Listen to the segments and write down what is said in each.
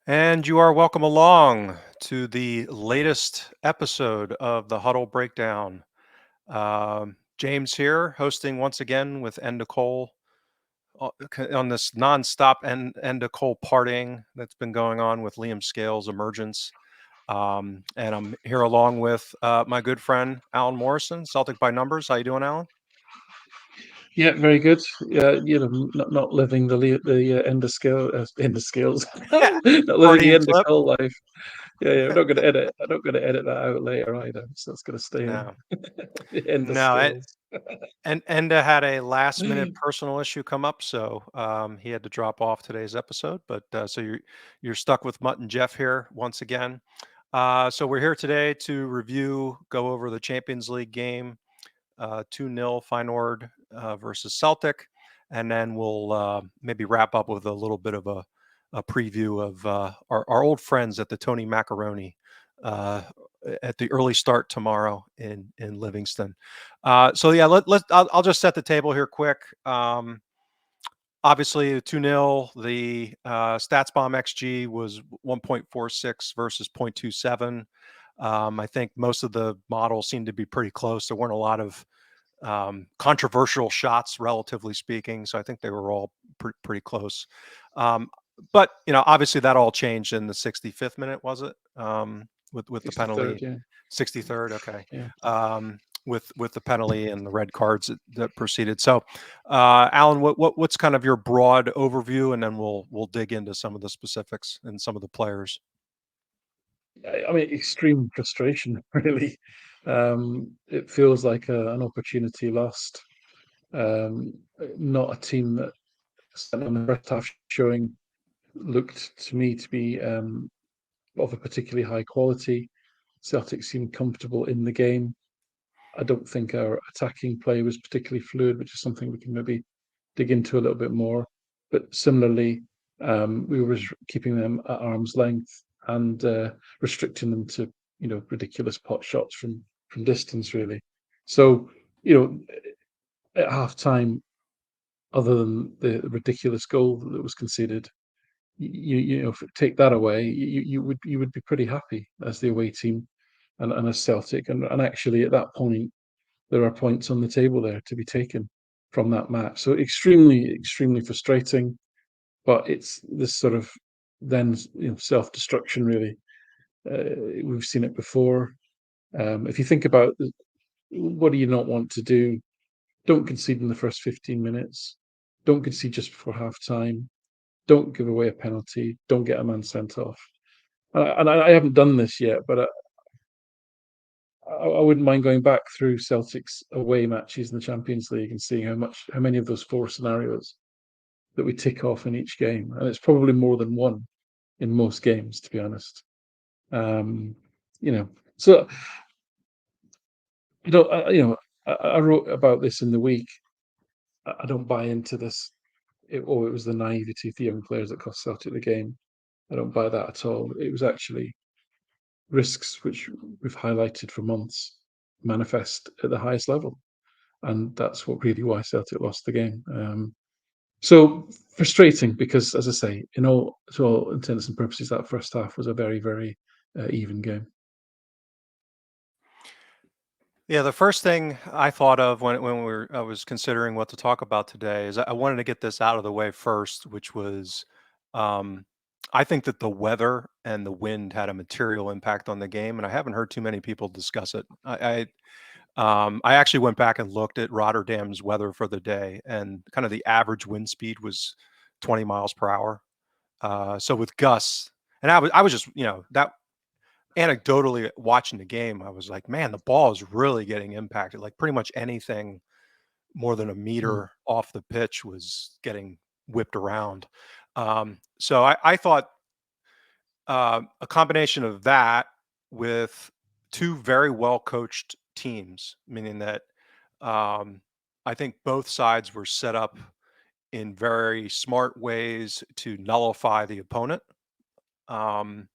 And you are welcome along to the latest episode of the Huddle Breakdown. James here, hosting once again with Enda Cole on this nonstop Enda Cole partying that's been going on with Liam Scales' emergence. And I'm here along with my good friend Alan Morrison, Celtic by Numbers. How you doing, Alan? Yeah, very good. Yeah, not living the end of end of skills, not living the Freudian end of slip? call life. Yeah, we're not going to edit. I'm not going to edit that out later either. So that's going to stay in. No, The end of no. skills. And Enda had a last minute personal issue come up, so he had to drop off today's episode. But so you're stuck with Mutt and Jeff here once again. So we're here today to review, go over the Champions League game, 2-0 Feyenoord versus Celtic, and then we'll maybe wrap up with a little bit of a preview of our old friends at the Tony Macaroni uh, at the early start tomorrow in Livingston. So yeah, I'll just set the table here quick. Obviously, 2-0. The StatsBomb XG was 1.46 versus 0.27. I think most of the models seemed to be pretty close. There weren't a lot of controversial shots, relatively speaking. So I think they were all pretty close. Um, but obviously that all changed in the 65th minute, was it? With the 63rd, penalty, yeah. 63rd. Okay. Yeah. With the penalty and the red cards that proceeded. So, Alan, what's kind of your broad overview, and then we'll dig into some of the specifics and some of the players. I mean, extreme frustration, really. It feels like an opportunity lost. Not a team that, certainly on the first half showing, looked to me to be of a particularly high quality. Celtic seemed comfortable in the game. I don't think our attacking play was particularly fluid, which is something we can maybe dig into a little bit more. But similarly, we were keeping them at arm's length and restricting them to ridiculous pot shots from distance, really. So at half time, other than the ridiculous goal that was conceded, take that away, you would be pretty happy as the away team and as Celtic, and actually at that point there are points on the table there to be taken from that match. So extremely frustrating, but it's this sort of then self-destruction really. We've seen it before. If you think about what do you not want to do, don't concede in the first 15 minutes, don't concede just before half time, don't give away a penalty, don't get a man sent off. And I haven't done this yet, but I wouldn't mind going back through Celtic's away matches in the Champions League and seeing how many of those four scenarios that we tick off in each game, and it's probably more than one in most games, to be honest. Um, you know, so I wrote about this in the week. I don't buy into this. It was the naivety of the young players that cost Celtic the game. I don't buy that at all. It was actually risks which we've highlighted for months manifest at the highest level, and that's what really why Celtic lost the game. So frustrating because, as I say, to all intents and purposes, that first half was a very even game. Yeah, the first thing I thought of when I was considering what to talk about today is I wanted to get this out of the way first, which was um, I think that the weather and the wind had a material impact on the game, and I haven't heard too many people discuss it. I actually went back and looked at Rotterdam's weather for the day, and kind of the average wind speed was 20 miles per hour. So with gusts, and I was just that anecdotally watching the game, I was like, man, the ball is really getting impacted. Like pretty much anything more than a Mm. meter off the pitch was getting whipped around. So I thought a combination of that with two very well coached teams, meaning that um, I think both sides were set up in very smart ways to nullify the opponent. Um,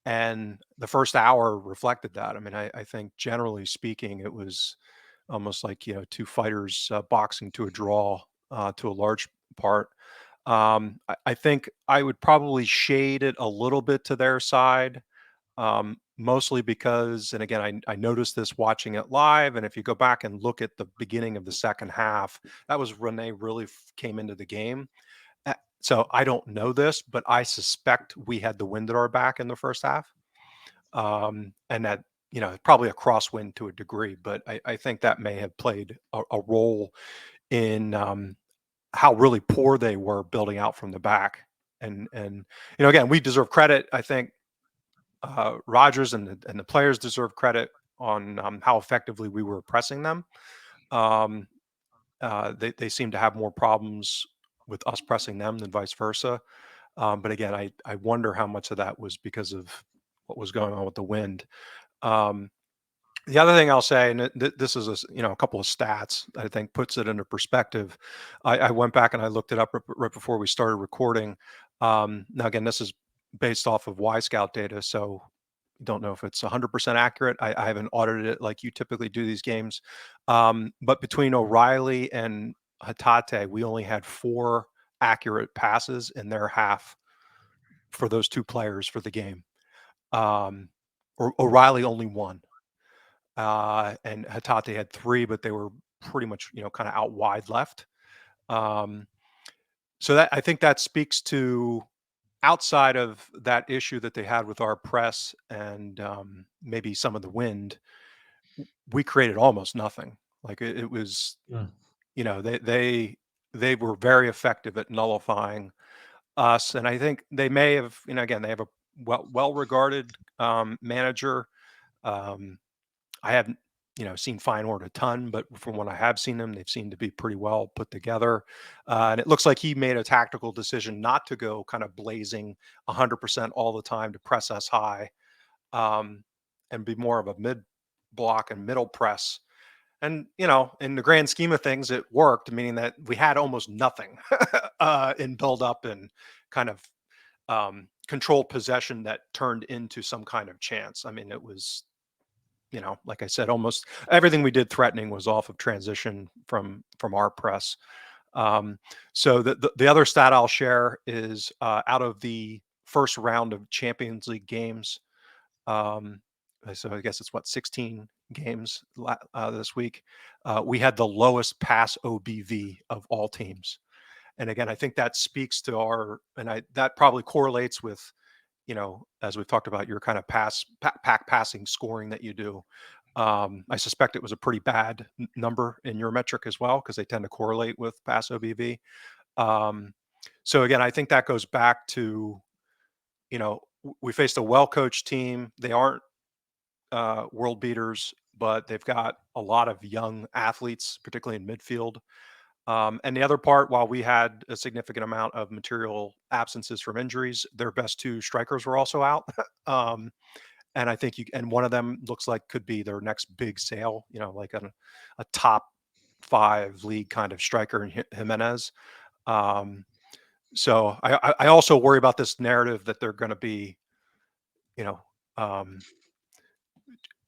and the first hour reflected that. I mean, I think generally speaking, it was almost like two fighters boxing to a draw to a large part. I think I would probably shade it a little bit to their side, mostly because, and again, I noticed this watching it live. And if you go back and look at the beginning of the second half, that was when they really came into the game. So I don't know this, but I suspect we had the wind at our back in the first half, and that probably a crosswind to a degree, but I think that may have played a role in how really poor they were building out from the back. And again, we deserve credit. I think Rogers and the players deserve credit on how effectively we were pressing them. Um, they seem to have more problems with us pressing them than vice versa. But again, I wonder how much of that was because of what was going on with the wind. Um, the other thing I'll say, and this is a couple of stats that I think puts it into perspective. I went back and I looked it up right before we started recording. Now again, this is based off of Y Scout data, so don't know if it's 100% accurate. I haven't audited it like you typically do these games. But between O'Reilly and Hatate, we only had 4 accurate passes in their half for those 2 players for the game. O'Reilly only 1. And Hatate had 3, but they were pretty much, kind of out wide left. Um, so that I think that speaks to, outside of that issue that they had with our press and maybe some of the wind, we created almost nothing. Like it was, Yeah. they were very effective at nullifying us, and I think they may have, again, they have a well regarded manager. Um, I haven't, seen Feyenoord a ton, but from what I have seen them, they've seemed to be pretty well put together. And it looks like he made a tactical decision not to go kind of blazing 100% all the time to press us high, um, and be more of a mid block and middle press. And in the grand scheme of things, it worked, meaning that we had almost nothing in build up and kind of controlled possession that turned into some kind of chance. I mean, it was, like I said, almost everything we did threatening was off of transition from our press. Um, so the other stat I'll share is, out of the first round of Champions League games. Um, so I guess it's what, 16 games this week. We had the lowest pass OBV of all teams. And again, I think that speaks to that probably correlates with, as we've talked about, your kind of pack passing scoring that you do. I suspect it was a pretty bad number in your metric as well, because they tend to correlate with pass OBV. Um, so again, I think that goes back to, we faced a well-coached team. They aren't world beaters, but they've got a lot of young athletes, particularly in midfield. And the other part, while we had a significant amount of material absences from injuries, their best 2 strikers were also out. um, and I think and one of them looks like could be their next big sale, like a top 5 league kind of striker in Jimenez. Um, so I also worry about this narrative that they're going to be, you know, um,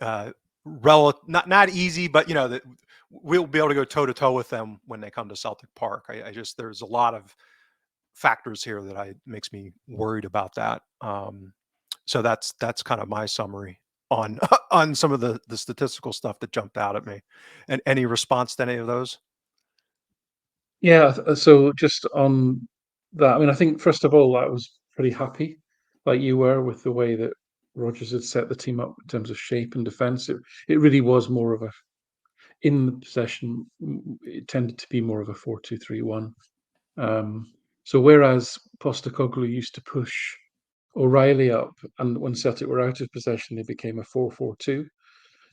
uh, not easy, but that we'll be able to go toe to toe with them when they come to Celtic Park. I just, there's a lot of factors here that makes me worried about that. So that's kind of my summary on on some of the statistical stuff that jumped out at me. And any response to any of those? Yeah, so just on that, I mean, I think first of all, I was pretty happy, like you were, with the way that Rodgers had set the team up in terms of shape and defense. It really was more of a, in the possession, it tended to be more of a 4-2-3-1. Um, so whereas Postecoglou used to push O'Reilly up, and when Celtic were out of possession, they became a 4-4-2,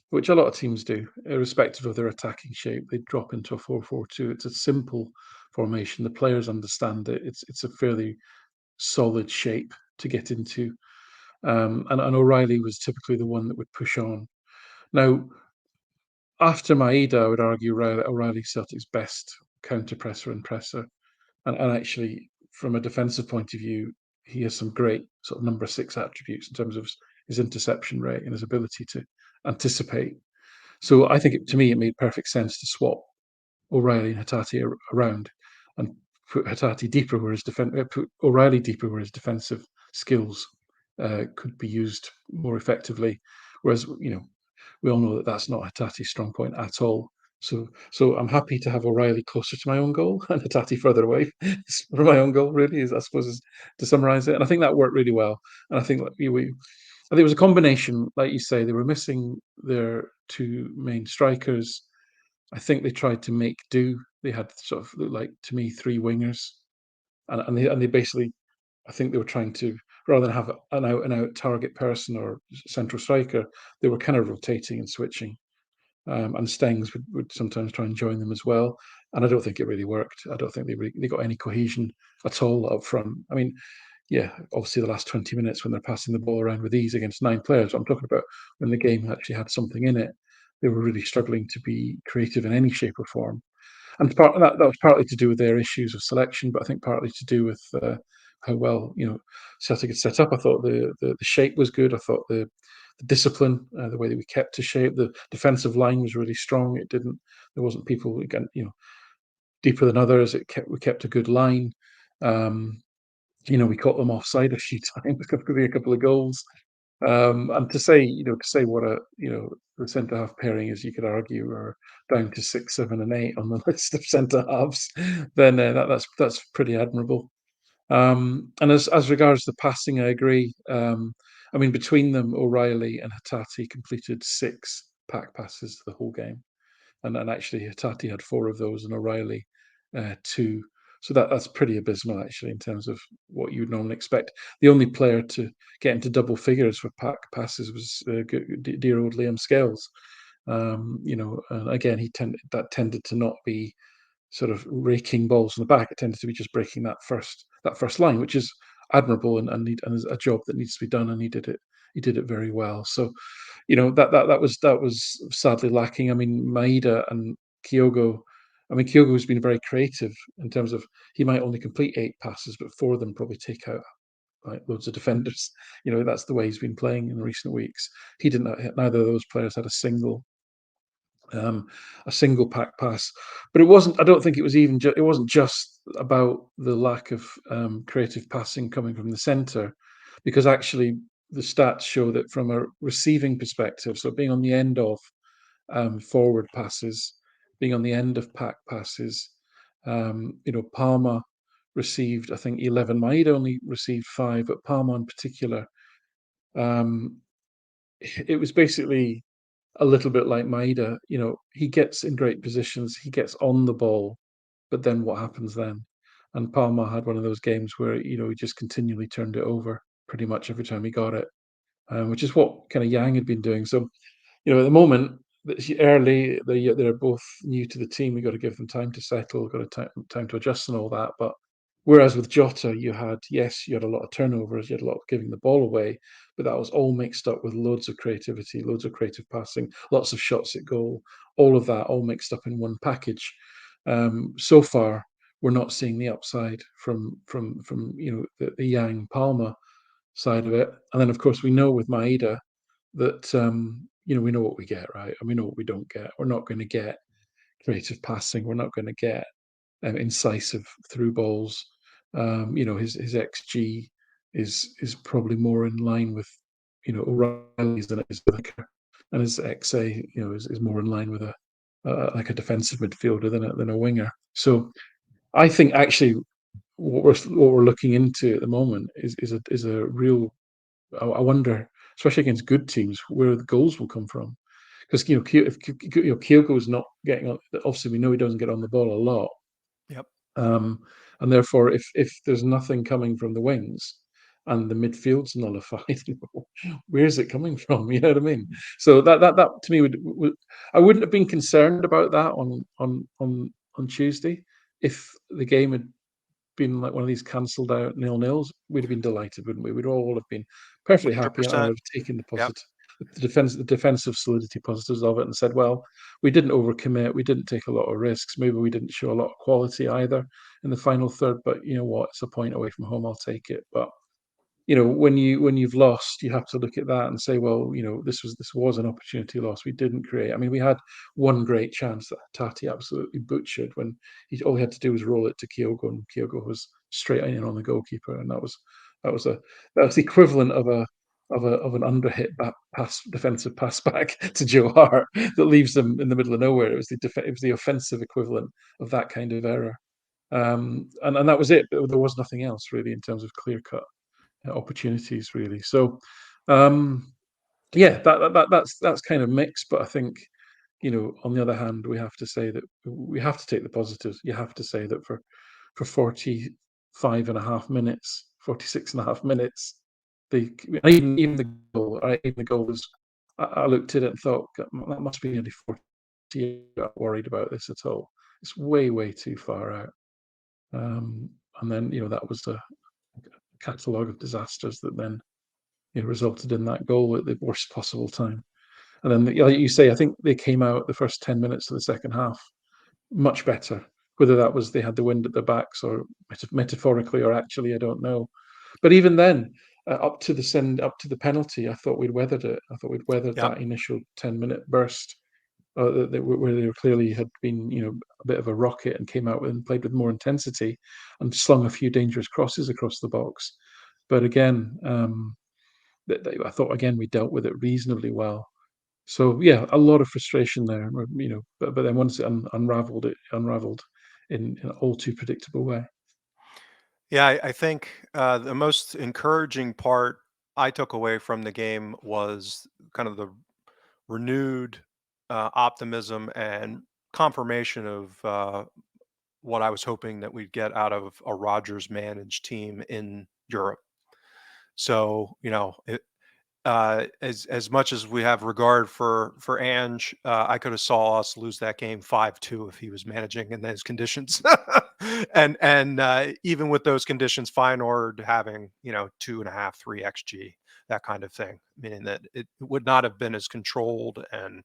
which a lot of teams do, irrespective of their attacking shape. They drop into a 4-4-2. It's a simple formation. The players understand it. It's a fairly solid shape to get into. And O'Reilly was typically the one that would push on. Now, after Maeda, I would argue O'Reilly Celtic's best counter presser and presser. And actually, from a defensive point of view, he has some great sort of number 6 attributes in terms of his interception rate and his ability to anticipate. So I think to me, it made perfect sense to swap O'Reilly and Hatate around and put Hatate deeper where his put O'Reilly deeper where his defensive skills could be used more effectively. Whereas we all know that that's not Hatate's strong point at all. So I'm happy to have O'Reilly closer to my own goal and Hatate further away from my own goal. Really, is I suppose is to summarise it, and I think that worked really well. And I think I think it was a combination, like you say, they were missing their two main strikers. I think they tried to make do. They had sort of like to me three wingers, and they basically, I think they were trying to, rather than have an out and out target person or central striker, they were kind of rotating and switching. And Stengs would sometimes try and join them as well. And I don't think it really worked. I don't think they got any cohesion at all up front. I mean, yeah, obviously the last 20 minutes when they're passing the ball around with ease against nine players, I'm talking about when the game actually had something in it, they were really struggling to be creative in any shape or form. And part of that was partly to do with their issues of selection, but I think partly to do with how well Celtic had set up. I thought the shape was good. I thought the discipline, the way that we kept to shape, the defensive line was really strong. It didn't there wasn't people again deeper than others. We kept a good line. Um, we caught them offside a few times. Could be a couple of goals. And to say what the centre half pairing is, you could argue are down to 6, 7, and 8 on the list of centre halves. Then that's pretty admirable. And as regards the passing, I agree. I mean, between them, O'Reilly and Hatate completed 6 pack passes the whole game, and actually Hatate had 4 of those, and O'Reilly 2. So that's pretty abysmal actually in terms of what you would normally expect. The only player to get into double figures for pack passes was dear old Liam Scales. And again, that tended to not be sort of raking balls in the back. It tended to be just breaking that first line, which is admirable and is a job that needs to be done. And he did it. He did it very well. So, that was sadly lacking. I mean, Maeda and Kyogo. I mean, Kyogo has been very creative in terms of he might only complete 8 passes, but 4 of them probably take out like loads of defenders. That's the way he's been playing in recent weeks. He didn't. Neither of those players had um, a single pack pass. But it wasn't. I don't think it was even. It wasn't just about the lack of creative passing coming from the centre, because actually the stats show that from a receiving perspective, so being on the end of forward passes, being on the end of pack passes, Palmer received I think 11. Maeda only received 5, but Palmer in particular, um, it was basically a little bit like Maeda. He gets in great positions, he gets on the ball, but then what happens then? And Palmer had one of those games where he just continually turned it over pretty much every time he got it, which is what kind of Yang had been doing. So at the moment, early, they're both new to the team. We got to give them time to settle, got time to adjust and all that. But whereas with Jota, you had a lot of turnovers, you had a lot of giving the ball away, but that was all mixed up with loads of creativity, loads of creative passing, lots of shots at goal, all of that all mixed up in one package. So far, we're not seeing the upside from the Yang Palmer side of it. And then of course we know with Maeda that we know what we get, right? And we know what we don't get. We're not going to get creative passing. We're not going to get incisive through balls. His xG is probably more in line with O'Reilly's than it is with Licker, and his XA is more in line with a like a defensive midfielder than a winger. So I think actually what we're looking into at the moment is a real. I wonder, especially against good teams, where the goals will come from. Because if Kyogo's not getting on, obviously we know he doesn't get on the ball a lot, Yep. um, and therefore if there's nothing coming from the wings and the midfield's nullified, where's it coming from? You know what I mean? So that to me would I wouldn't have been concerned about that on Tuesday if the game had been like one of these cancelled out 0-0s. We'd have been delighted, wouldn't we? We'd all have been perfectly happy, and I'd 100%. have taken Yep. the defensive solidity positives of it, and said, well, we didn't overcommit, we didn't take a lot of risks, maybe we didn't show a lot of quality either in the final third, but you know what? It's a point away from home. I'll take it. But when you've lost, you have to look at that and say, well, this was an opportunity lost. We didn't create. I mean, we had one great chance that Tati absolutely butchered when all he had to do was roll it to Kyogo, and Kyogo was straight in on the goalkeeper, and that was a that was the equivalent of an underhit back pass, defensive pass back to Joe Hart that leaves them in the middle of nowhere. It was the offensive equivalent of that kind of error. And that was it. There was nothing else really in terms of clear cut opportunities really. So yeah, that's kind of mixed. But I think on the other hand, we have to say that we have to take the positives. You have to say that for 45.5 minutes, 46.5 minutes, the even the goal, even the goal was. I looked at it and thought that must be nearly 40. I'm not worried about this at all. It's way too far out. And then that was a catalogue of disasters that then resulted in that goal at the worst possible time. And then, like you say, I think they came out the first 10 minutes of the second half much better. Whether that was they had the wind at their backs or metaphorically or actually, I don't know. But even then, up to the penalty, I thought we'd weathered it. I thought we'd weathered Yep. that initial 10-minute burst where they clearly had been, a bit of a rocket and came out and played with more intensity and slung a few dangerous crosses across the box. But again, I thought again we dealt with it reasonably well. So yeah, a lot of frustration there, but then once it unraveled in an all too predictable way. Yeah, I think the most encouraging part I took away from the game was kind of the renewed optimism and confirmation of what I was hoping that we'd get out of a Rodgers managed team in Europe. So, as much as we have regard for Ange, I could have saw us lose that game 5-2 if he was managing in those conditions. And even with those conditions, Feyenoord having 2.5, 3 xg, that kind of thing, meaning that it would not have been as controlled, and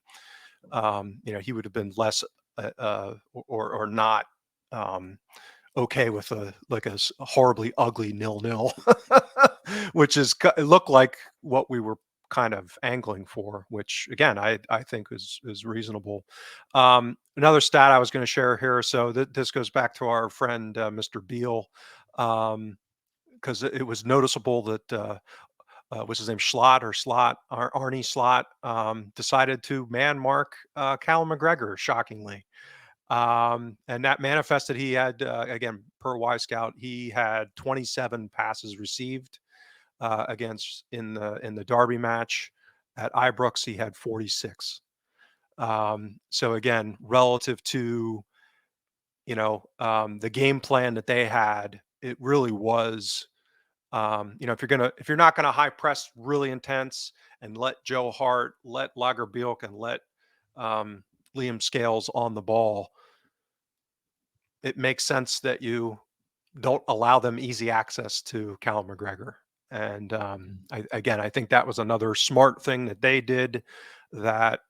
he would have been less or not okay with a horribly ugly 0-0, which it looked like what we were kind of angling for, which again I think is reasonable. Another stat I was going to share here, so this goes back to our friend Mr. Beal, because it was noticeable that what's his name, Arnie Slot, decided to man mark Callum McGregor, shockingly. And that manifested, he had, again, per Y Scout, he had 27 passes received against in the Derby match. At Ibrox, he had 46. So again, relative to the game plan that they had, it really was. If you're not gonna high press really intense and let Joe Hart, let Lagerbielke, and let um, Liam Scales on the ball, it makes sense that you don't allow them easy access to Callum McGregor. And I think that was another smart thing that they did that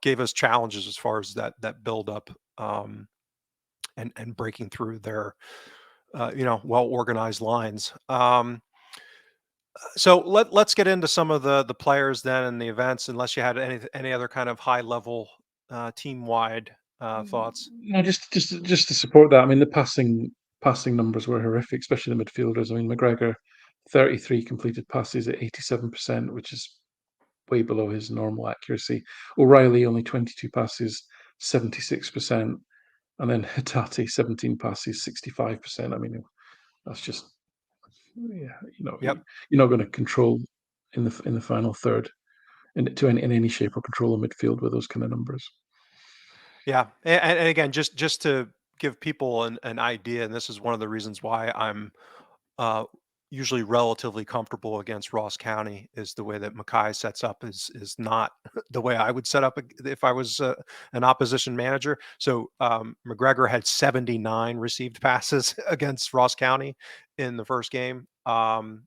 gave us challenges as far as that build up, and breaking through their well organized lines. So let's get into some of the players then and the events, unless you had any other kind of high level team wide thoughts. No, just to support that. I mean, the passing numbers were horrific, especially the midfielders. I mean, McGregor, 33 completed passes at 87%, which is way below his normal accuracy. O'Reilly only 22 passes, 76%, and then Hitati 17 passes, 65%. I mean, that's just yeah, Yep. you're not going to control in the final third in any shape or control a midfield with those kind of numbers. Yeah, and again, just to give people an idea, and this is one of the reasons why I'm uh, usually relatively comfortable against Ross County, is the way that Mackay sets up is not the way I would set up if I was an opposition manager. So McGregor had 79 received passes against Ross County in the first game, and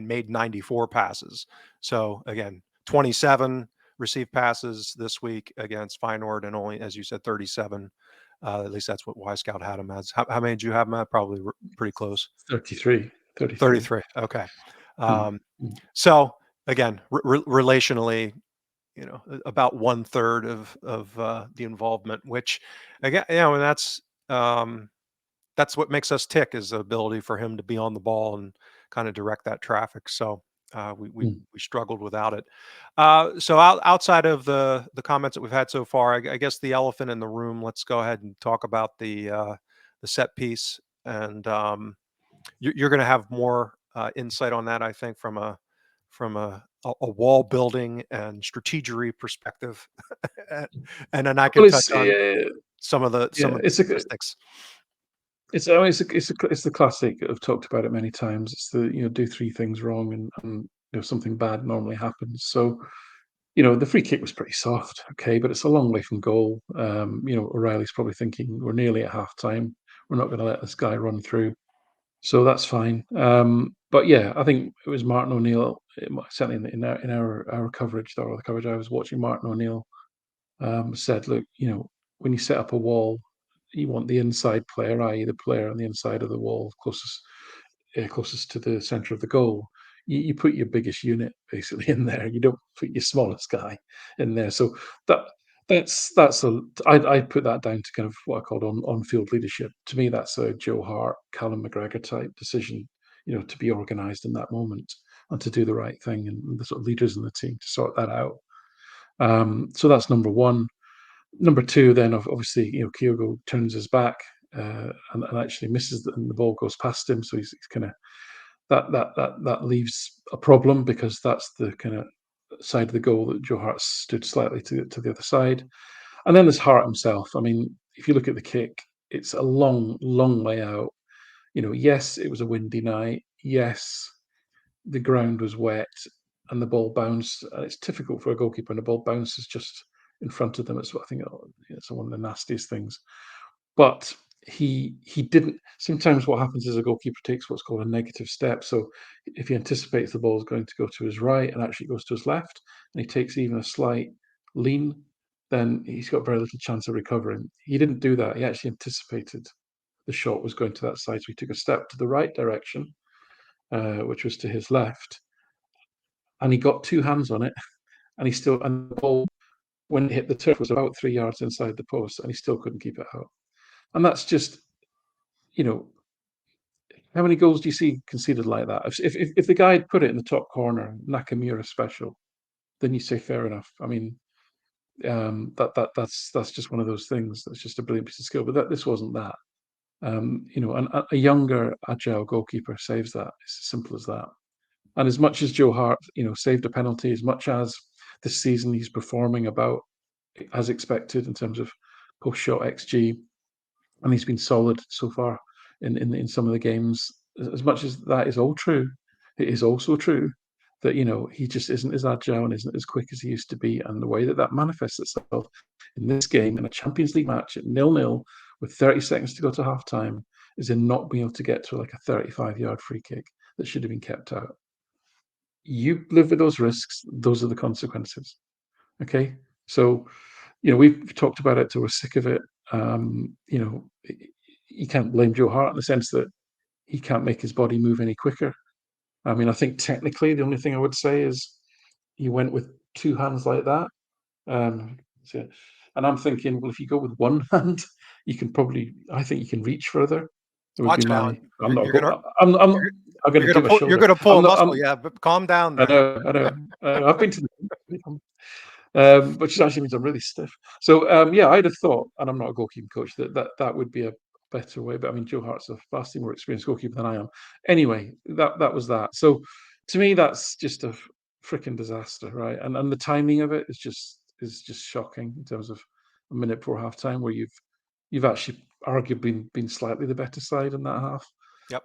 made 94 passes. So again, 27 received passes this week against Feyenoord, and only, as you said, 37. At least that's what Y Scout had him as. How many did you have him at? Probably pretty close. 33. 33. 33. Okay. Mm, Um, mm. so again, relationally, about one third of the involvement, which again, and that's what makes us tick is the ability for him to be on the ball and kind of direct that traffic. So Mm. we struggled without it. So outside of the comments that we've had so far, I guess the elephant in the room. Let's go ahead and talk about the set piece, and you're going to have more insight on that, I think, from a wall building and strategery perspective, and then I Well, can touch on some yeah, of the statistics. I mean, it's the classic. I've talked about it many times. It's the do three things wrong and something bad normally happens. So the free kick was pretty soft, okay, but it's a long way from goal. O'Reilly's probably thinking we're nearly at half time. We're not going to let this guy run through. So that's fine. But yeah, I think it was Martin O'Neill, certainly in our coverage, or the coverage I was watching, Martin O'Neill said, look, when you set up a wall, you want the inside player, i.e., the player on the inside of the wall, closest to the center of the goal. You put your biggest unit basically in there. You don't put your smallest guy in there. So that that's a I put that down to kind of what I called on-field leadership. To me, that's a Joe Hart, Callum McGregor type decision. To be organised in that moment and to do the right thing, and the sort of leaders in the team to sort that out. So that's number one. Number two, then obviously, Kyogo turns his back and actually misses, and the ball goes past him. So he's kind of that leaves a problem because that's the kind of side of the goal that Joe Hart stood slightly to the other side. And then there's Hart himself. I mean, if you look at the kick, it's a long, long way out. Yes, it was a windy night. Yes, the ground was wet and the ball bounced. And it's difficult for a goalkeeper, and the ball bounces just in front of them. It's I think it's one of the nastiest things. But he didn't. Sometimes what happens is a goalkeeper takes what's called a negative step. So if he anticipates the ball is going to go to his right and actually goes to his left, and he takes even a slight lean, then he's got very little chance of recovering. He didn't do that. He actually anticipated the shot was going to that side, so he took a step to the right direction, which was to his left, and he got two hands on it, and the ball when it hit the turf was about 3 yards inside the post, and he still couldn't keep it out. And that's just, you know, how many goals do you see conceded like that? If the guy had put it in the top corner, Nakamura special, then you say fair enough. I mean, that's just one of those things. That's just a brilliant piece of skill. But this wasn't that. And a younger, agile goalkeeper saves that. It's as simple as that. And as much as Joe Hart, saved a penalty, as much as this season he's performing about as expected in terms of post shot XG, and he's been solid so far in some of the games. As much as that is all true, it is also true that he just isn't as agile and isn't as quick as he used to be, and the way that that manifests itself in this game in a Champions League match at 0-0 with 30 seconds to go to half time is in not being able to get to like a 35-yard free kick that should have been kept out. You live with those risks; those are the consequences. Okay, so we've talked about it till we're sick of it. You can't blame Joe Hart in the sense that he can't make his body move any quicker. I mean, I think technically the only thing I would say is he went with two hands like that. So, and I'm thinking, well, if you go with one hand, I think you can reach further. It would be Watch out! my. I'm not. You're gonna I'm going to do a you're shoulder. gonna pull I'm a not. muscle. Yeah, but calm down I there. know. I know. I've been to the which actually means I'm really stiff. So yeah, I'd have thought, and I'm not a goalkeeping coach, that would be a better way. But I mean, Joe Hart's a vastly more experienced goalkeeper than I am. Anyway, that was that. So to me, that's just a freaking disaster, right? And the timing of it is just shocking in terms of a minute before half time, where you've actually arguably been slightly the better side in that half. Yep.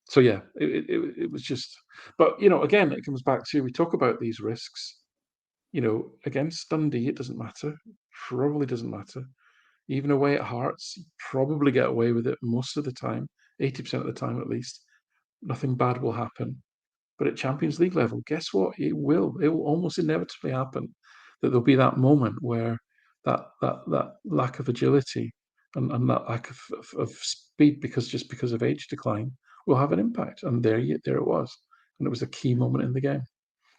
So yeah, it was just. But again, it comes back to we talk about these risks against Dundee, it doesn't matter. Probably doesn't matter. Even away at Hearts, you probably get away with it most of the time, 80% of the time at least. Nothing bad will happen. But at Champions League level, guess what? It will. It will almost inevitably happen that there'll be that moment where that lack of agility and that lack of speed because of age decline will have an impact. And there it was, and it was a key moment in the game.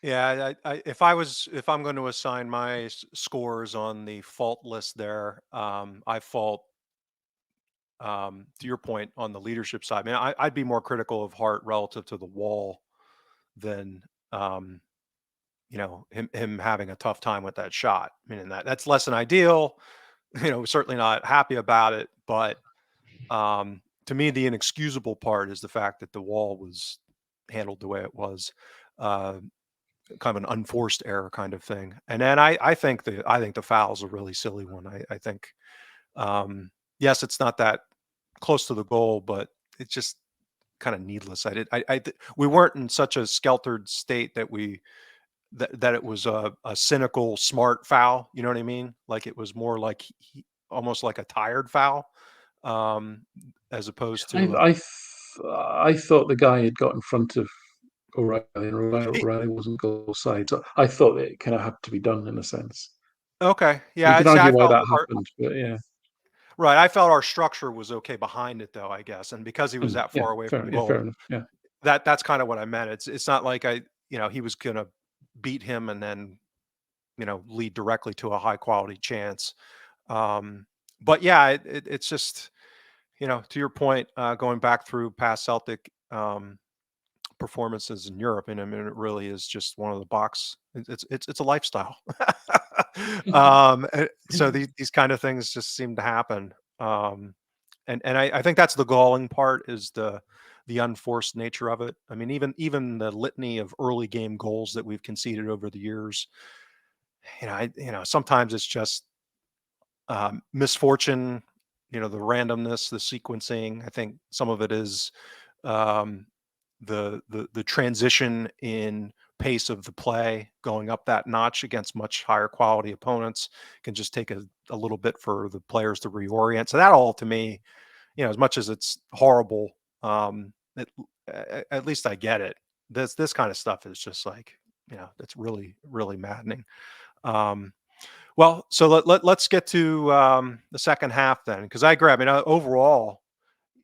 Yeah, if I'm going to assign my scores on the fault list there, I fault to your point on the leadership side. I mean, I'd be more critical of Hart relative to the wall than um, him having a tough time with that shot. I mean, that's less than ideal. Certainly not happy about it, but to me, the inexcusable part is the fact that the wall was handled the way it was. Uh, Kind of an unforced error kind of thing. And then I think the foul's a really silly one. I think yes, it's not that close to the goal, but it's just kind of needless. We weren't in such a skeltered state that it was a cynical smart foul. You know what I mean? Like it was more like almost like a tired foul, um, as opposed I to I I thought the guy had got in front of O'Reilly, and O'Reilly wasn't goal side. So I thought it kind of had to be done in a sense. okay, You yeah. can See, I argue why felt that happened, but yeah. right. I felt our structure was okay behind it, though. I guess, and because he was that Yeah, far away from fair goal, enough. Yeah. that's kind of what I meant. It's not like he was gonna beat him and then lead directly to a high quality chance. Um, but yeah, it's just to your point, going back through past Celtic performances in Europe, and I mean, it really is just one of the box. It's a lifestyle. So these kind of things just seem to happen. And I think that's the galling part is the unforced nature of it. I mean, even the litany of early game goals that we've conceded over the years, sometimes it's just misfortune, the randomness, the sequencing. I think some of it is um, the transition in pace of the play going up that notch against much higher quality opponents can just take a little bit for the players to reorient. So that all to me, as much as it's horrible, at least I get it. This kind of stuff is just like, it's really, really maddening. Um, well, so let's get to the second half then, because I agree. I mean, overall,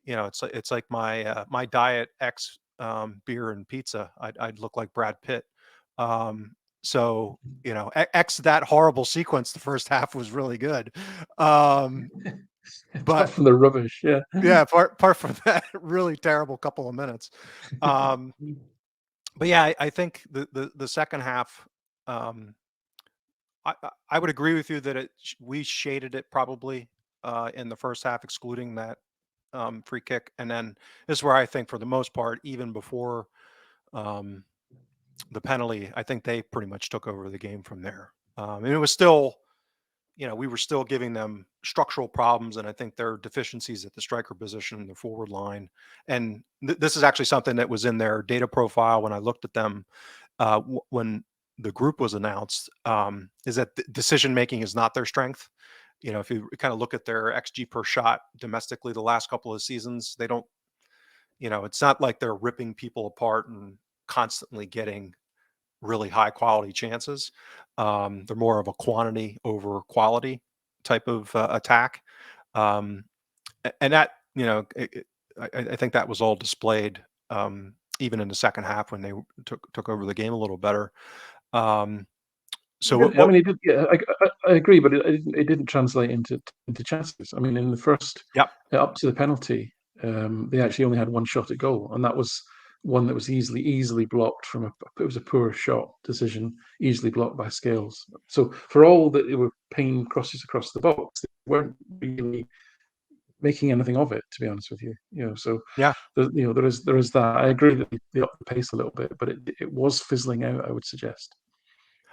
it's like my diet X beer and pizza. I'd look like Brad Pitt. Um, so X that horrible sequence. The first half was really good, Apart but from the rubbish, yeah. yeah, apart from that really terrible couple of minutes. Um, but yeah, I think the second half. Um, I would agree with you that we shaded it probably in the first half, excluding that free kick, and then this is where I think for the most part, even before um, the penalty, I think they pretty much took over the game from there. And it was still, we were still giving them structural problems, and I think their deficiencies at the striker position and the forward line. And this is actually something that was in their data profile when I looked at them when the group was announced, is that decision making is not their strength. If you kind of look at their XG per shot domestically the last couple of seasons, they don't, it's not like they're ripping people apart and constantly getting really high quality chances. They're more of a quantity over quality type of attack. Um, and that, I think that was all displayed even in the second half when they took over the game a little better. Um, so Yeah, I mean, it did. Yeah, I agree, but it didn't translate into chances. I mean, in the first Yep. up to the penalty, they actually only had one shot at goal, and that was one that was easily blocked from a. It was a poor shot decision, easily blocked by Scales. So for all that they were paying crosses across the box, they weren't really making anything of it. To be honest with you, so Yeah, there is that. I agree that they upped the pace a little bit, but it was fizzling out, I would suggest.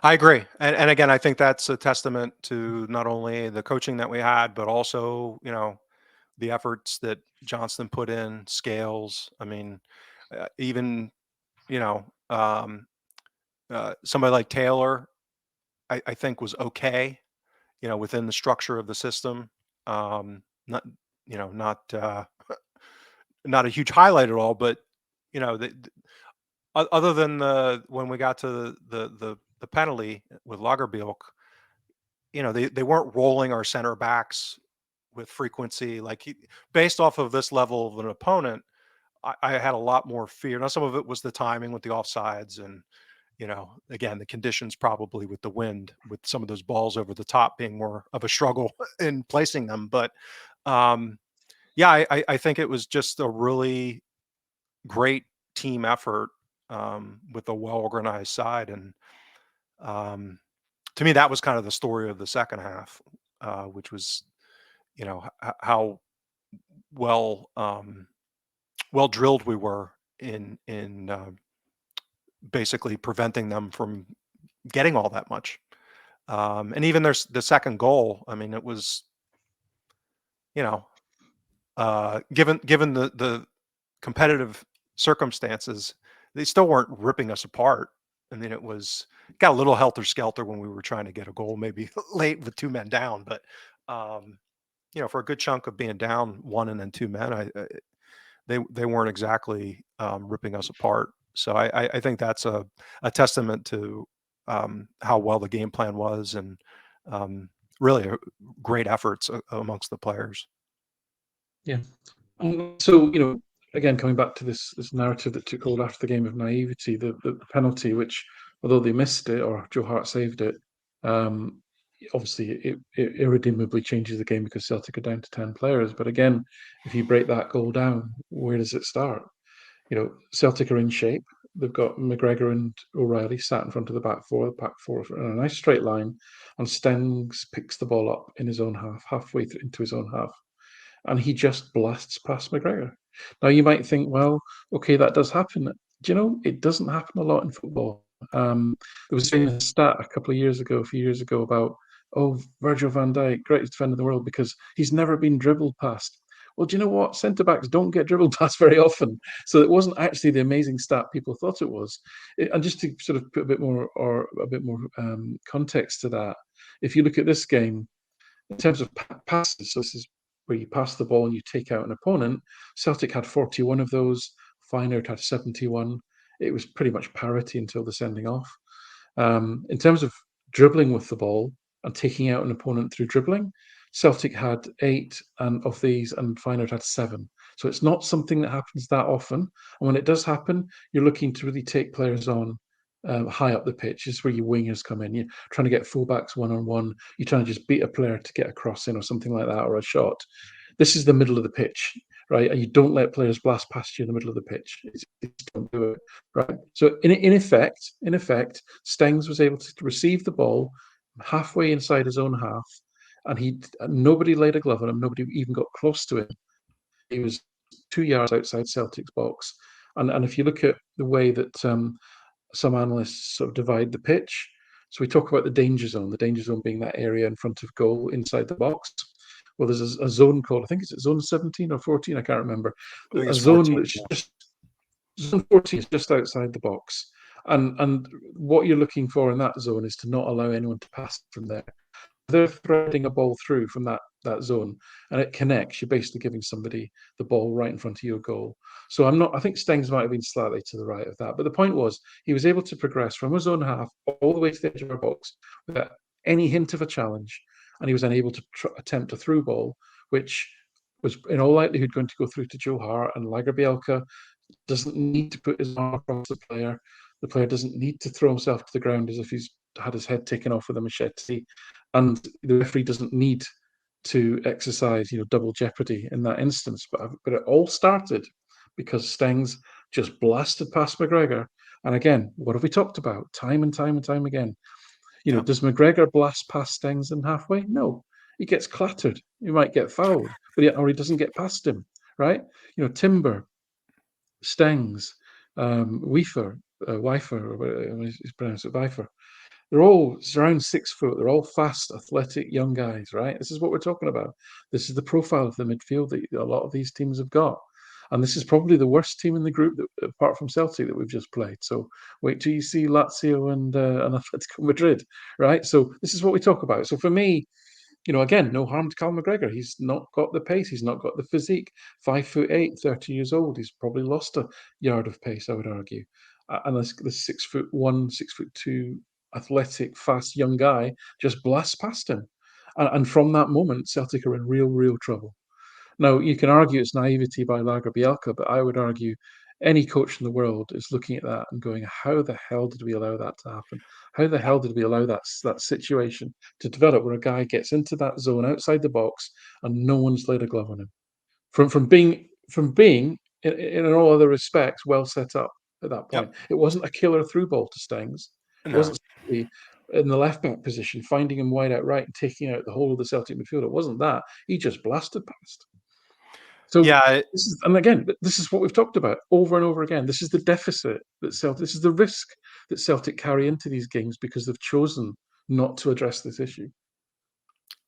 I agree. And again, I think that's a testament to not only the coaching that we had, but also, the efforts that Johnston put in, Scales. I mean, even, you know, um, somebody like Taylor, I think was okay, within the structure of the system. Not, not, not a huge highlight at all, but, you know, the, other than when we got to the penalty with Lagerbielke, they weren't rolling our center backs with frequency. Like based off of this level of an opponent, I had a lot more fear. Now, some of it was the timing with the offsides and, again, the conditions probably with the wind, with some of those balls over the top being more of a struggle in placing them. But um, yeah, I think it was just a really great team effort with a well organized side. And um, to me, that was kind of the story of the second half, which was, how well well drilled we were in basically preventing them from getting all that much. And even there's the second goal. I mean, it was, you know, given the competitive circumstances, they still weren't ripping us apart. I mean, it was got a little helter skelter when we were trying to get a goal, maybe late with two men down, but um, for a good chunk of being down one and then two men, they weren't exactly ripping us apart. So I think that's a testament to how well the game plan was and um, really great efforts amongst the players. Yeah. So, again, coming back to this narrative that took hold after the game of naivety, the penalty, which although they missed it or Joe Hart saved it, um, obviously it irredeemably changes the game because Celtic are down to 10 players. But again, if you break that goal down, where does it start? Celtic are in shape. They've got McGregor and O'Reilly sat in front of the back four in a nice straight line, and Stengs picks the ball up in his own half, halfway into his own half, and he just blasts past McGregor. Now you might think, well, okay, that does happen. Do you know it doesn't happen a lot in football? There was a stat a few years ago about Virgil van Dijk, greatest defender in the world because he's never been dribbled past. Well, do you know what? Centre backs don't get dribbled past very often, so it wasn't actually the amazing stat people thought it was. And just to sort of put a bit more context to that, if you look at this game, in terms of passes, so this is where you pass the ball and you take out an opponent. Celtic had 41 of those. Feyenoord had 71. It was pretty much parity until the sending off. In terms of dribbling with the ball and taking out an opponent through dribbling, Celtic had eight of these, and Feyenoord had seven. So it's not something that happens that often. And when it does happen, you're looking to really take players on high up the pitch. This is where your wingers come in. You're trying to get fullbacks one on one. You're trying to just beat a player to get a cross in or something like that, or a shot. This is the middle of the pitch, right? And you don't let players blast past you in the middle of the pitch. Don't do it, right? So in effect, Stengs was able to receive the ball halfway inside his own half, and nobody laid a glove on him. Nobody even got close to him. He was 2 yards outside Celtic's box. And if you look at the way that some analysts sort of divide the pitch. So we talk about the danger zone being that area in front of goal inside the box. Well, there's a zone called, I think it's zone 17 or 14, I can't remember. I think A it's zone 14. that's just zone 14 is just outside the box. And what you're looking for in that zone is to not allow anyone to pass from there. They're threading a ball through from that zone and it connects, you're basically giving somebody the ball right in front of your goal. So I think Stengs might have been slightly to the right of that. But the point was, he was able to progress from his own half all the way to the edge of our box without any hint of a challenge. And he was then able to attempt a through ball, which was in all likelihood going to go through to Joe Hart, and Lagerbielke doesn't need to put his arm across the player. The player doesn't need to throw himself to the ground as if he's had his head taken off with a machete, and the referee doesn't need to exercise, double jeopardy in that instance. But it all started because Stengs just blasted past McGregor. And again, what have we talked about time and time and time again? Yeah. Does McGregor blast past Stengs in halfway? No, he gets clattered. He might get fouled, or he doesn't get past him, right? Timber, Stengs, Weifer, Weifer, or whatever he's pronounced it, Weifer. They're all around 6 foot. They're all fast, athletic young guys, right? This is what we're talking about. This is the profile of the midfield that a lot of these teams have got. And this is probably the worst team in the group, apart from Celtic, that we've just played. So wait till you see Lazio and Atletico Madrid, right? So this is what we talk about. So for me, again, no harm to Cal McGregor. He's not got the pace. He's not got the physique. 5'8", 30 years old. He's probably lost a yard of pace, I would argue. And this 6'1", 6'2", athletic, fast young guy just blasts past him. And from that moment, Celtic are in real, real trouble. Now, you can argue it's naivety by Lagerbielke, but I would argue any coach in the world is looking at that and going, "How the hell did we allow that to happen? How the Yeah, hell did we allow that situation to develop where a guy gets into that zone outside the box and no one's laid a glove on him?" From being in all other respects well set up at that yep, point. It wasn't a killer through ball to Stengs. It no. wasn't somebody in the left back position finding him wide out right and taking out the whole of the Celtic midfield. It wasn't that. He just blasted past. So Yeah, it this is, and again, this is what we've talked about over and over again. This is the deficit that Celtic, this is the risk that Celtic carry into these games because they've chosen not to address this issue.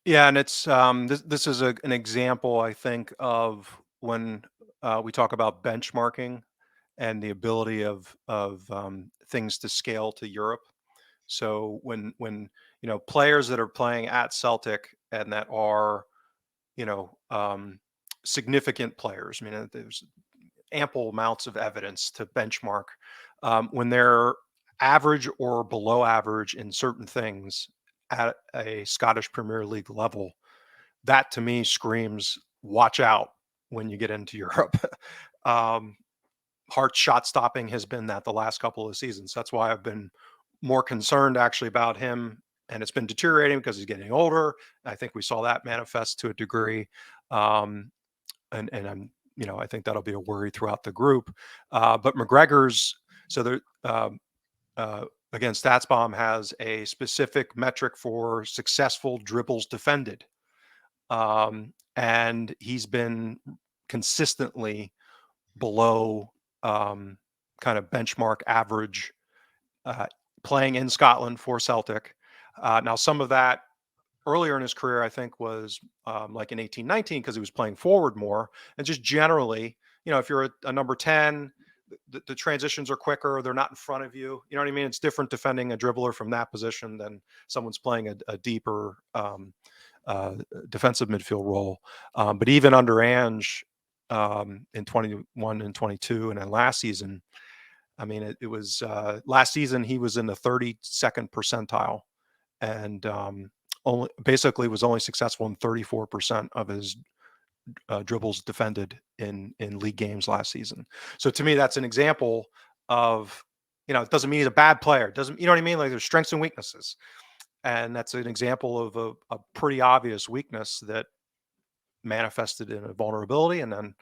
yeah, and it's, this is an example, I think, of when, we talk about benchmarking and the ability of things to scale to Europe. So when, players that are playing at Celtic and that are, you know, um, significant players, I mean, there's ample amounts of evidence to benchmark, when they're average or below average in certain things at a Scottish Premier League level, that to me screams, watch out when you get into Europe. um, Hart's shot stopping has been that the last couple of seasons. That's why I've been more concerned actually about him. And it's been deteriorating because he's getting older. I think we saw that manifest to a degree. Um, and I think that'll be a worry throughout the group. But McGregor's, so there, again, StatsBomb has a specific metric for successful dribbles defended. And he's been consistently below, um, kind of benchmark average, uh, playing in Scotland for Celtic. Now, some of that earlier in his career, I think, was, like in 18-19 because he was playing forward more. And just generally, if you're a number 10, the transitions are quicker. They're not in front of you. You know what I mean? It's different defending a dribbler from that position than someone's playing a deeper, uh, defensive midfield role. But even under Ange, in 21 and 22, and then last season, I mean, it was, last season he was in the 32nd percentile, and, only basically was only successful in 34% of his, dribbles defended in league games last season. So to me, that's an example of, it doesn't mean he's a bad player. It doesn't, you know what I mean? Like, there's strengths and weaknesses, and that's an example of a pretty obvious weakness that manifested in a vulnerability, and then,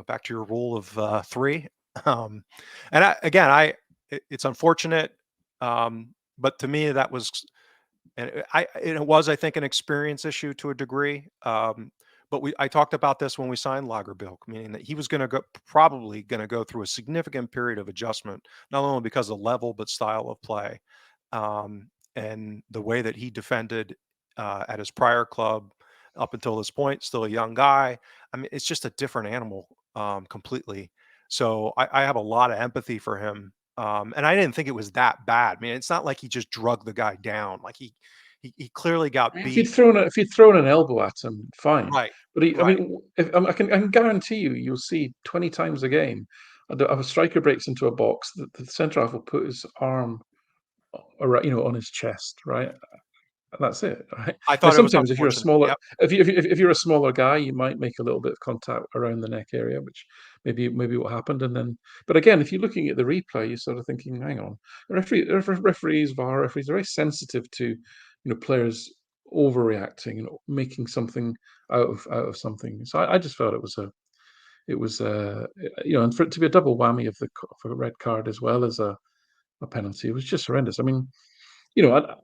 back to your rule of, three. Um, and it's unfortunate, but to me that was, it was, I think, an experience issue to a degree. But I talked about this when we signed Lagerbilk, meaning that he was going to probably going to go through a significant period of adjustment, not only because of level but style of play, and the way that he defended, at his prior club up until this point. Still a young guy. I mean, it's just a different animal, completely. So I have a lot of empathy for him. And I didn't think it was that bad. I mean, it's not like he just drug the guy down. Like he clearly got beat. If you'd thrown an elbow at him, fine. Right. But I Right. mean, I can guarantee you'll see 20 times a game, a striker breaks into a box, the centre half will put his arm, around, on his chest, right? And that's it, right? I Now, thought it was sometimes unfortunate. Yep. if you're a smaller guy, you might make a little bit of contact around the neck area, which maybe what happened. And then, but again, if you're looking at the replay, you're sort of thinking, hang on, referees, VAR referees are very sensitive to, players overreacting and making something out of something. So I just felt and for it to be a double whammy of a red card as well as a penalty, it was just horrendous. I mean, you know, I,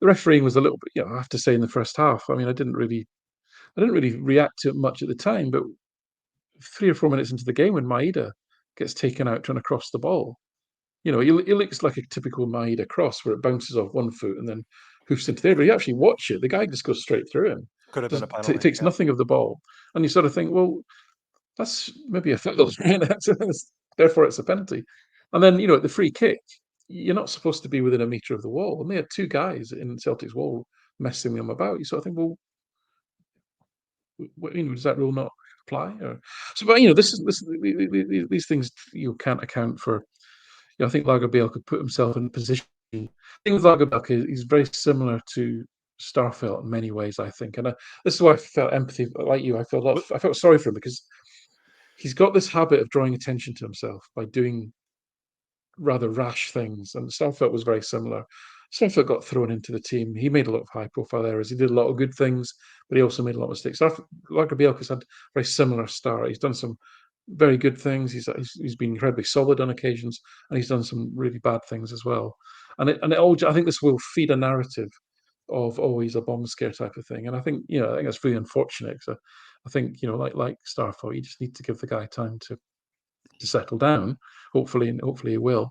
the refereeing was a little bit, I have to say, in the first half. I mean, I didn't really react to it much at the time, but 3 or 4 minutes into the game, when Maeda gets taken out trying to cross the ball, he looks like a typical Maeda cross where it bounces off one foot and then hoofs into there. But you actually watch it, the guy just goes straight through him, Could have been a doesn't penalty. takes Yep. nothing of the ball, and you sort of think, well, that's maybe a foul, right? Therefore, it's a penalty. And then, at the free kick, you're not supposed to be within a metre of the wall. And they had two guys in Celtic's wall messing them about. You sort of think, well, does that rule not apply? So, but these things you can't account for. I think Lagerbielke could put himself in a position. The thing with Lagerbielke is he's very similar to Starfelt in many ways, I think, and this is why I felt empathy, like you. I felt sorry for him because he's got this habit of drawing attention to himself by doing rather rash things, and Starfelt was very similar. Starfelt got thrown into the team. He made a lot of high-profile errors. He did a lot of good things, but he also made a lot of mistakes. Lager Bielka's had a very similar start. He's done some very good things. He's been incredibly solid on occasions, and he's done some really bad things as well. And it all, I think this will feed a narrative of, oh, he's a bomb scare type of thing. And I think, I think that's really unfortunate. So I think, like Starfelt, you just need to give the guy time to settle down. Hopefully he will.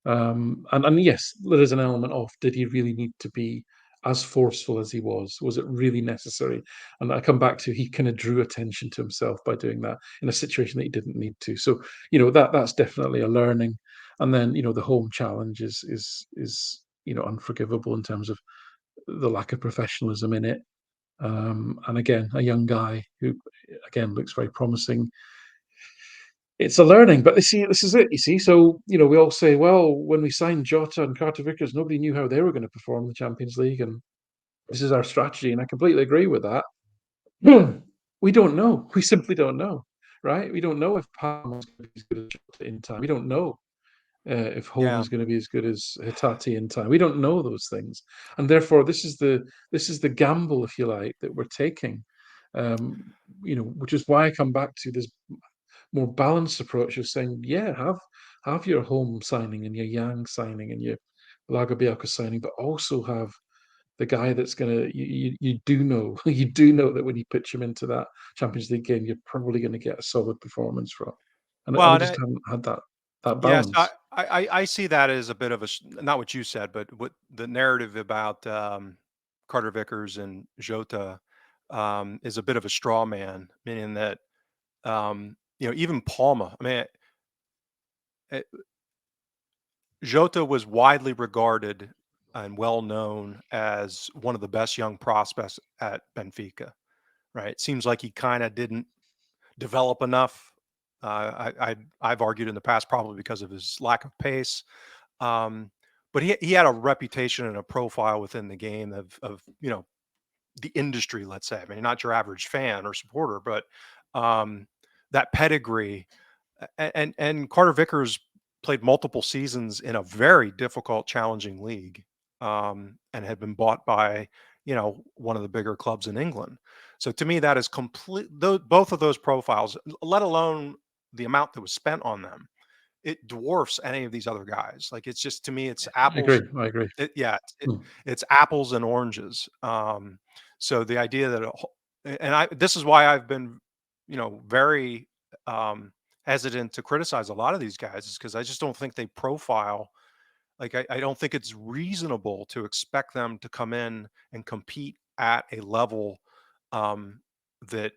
And yes, there is an element of, did he really need to be as forceful as he was? Was it really necessary? And I come back to, he kind of drew attention to himself by doing that in a situation that he didn't need to. So that's definitely a learning. And then the home challenge is unforgivable in terms of the lack of professionalism in it. And again, a young guy who again looks very promising. It's a learning, but this is it. You see, so we all say, well, when we signed Jota and Carter Vickers, nobody knew how they were going to perform in the Champions League, and this is our strategy, and I completely agree with that. We don't know. We simply don't know, right? We don't know if Palmer's going to be as good as Jota in time. We don't know if Home Yeah. is going to be as good as Hitati in time. We don't know those things, and therefore this is the gamble, if you like, that we're taking. Um, which is why I come back to this more balanced approach of saying, yeah, have your Home signing and your Yang signing and your Lagerbielke signing, but also have the guy that's gonna you do know you do know that when you pitch him into that Champions League game, you're probably going to get a solid performance from, and Well, we and just haven't had that yes, balance. I see that as a bit of not what you said, but what the narrative about Carter Vickers and Jota is a bit of a straw man, meaning that even Palma. I mean, eh, Jota was widely regarded and well known as one of the best young prospects at Benfica. Right? Seems like he kind of didn't develop enough. I've argued in the past probably because of his lack of pace. Um, but he had a reputation and a profile within the game of the industry, let's say. I mean, not your average fan or supporter, but that pedigree. And Carter Vickers played multiple seasons in a very difficult, challenging league, and had been bought by one of the bigger clubs in England. So to me, that is complete. Both of those profiles, let alone the amount that was spent on them, it dwarfs any of these other guys. Like it's just to me, it's I agree. apples. I agree. Yeah, Hmm. it's apples and oranges. So the idea that, and this is why I've been, very hesitant to criticize a lot of these guys, is because I just don't think they profile. Like I don't think it's reasonable to expect them to come in and compete at a level that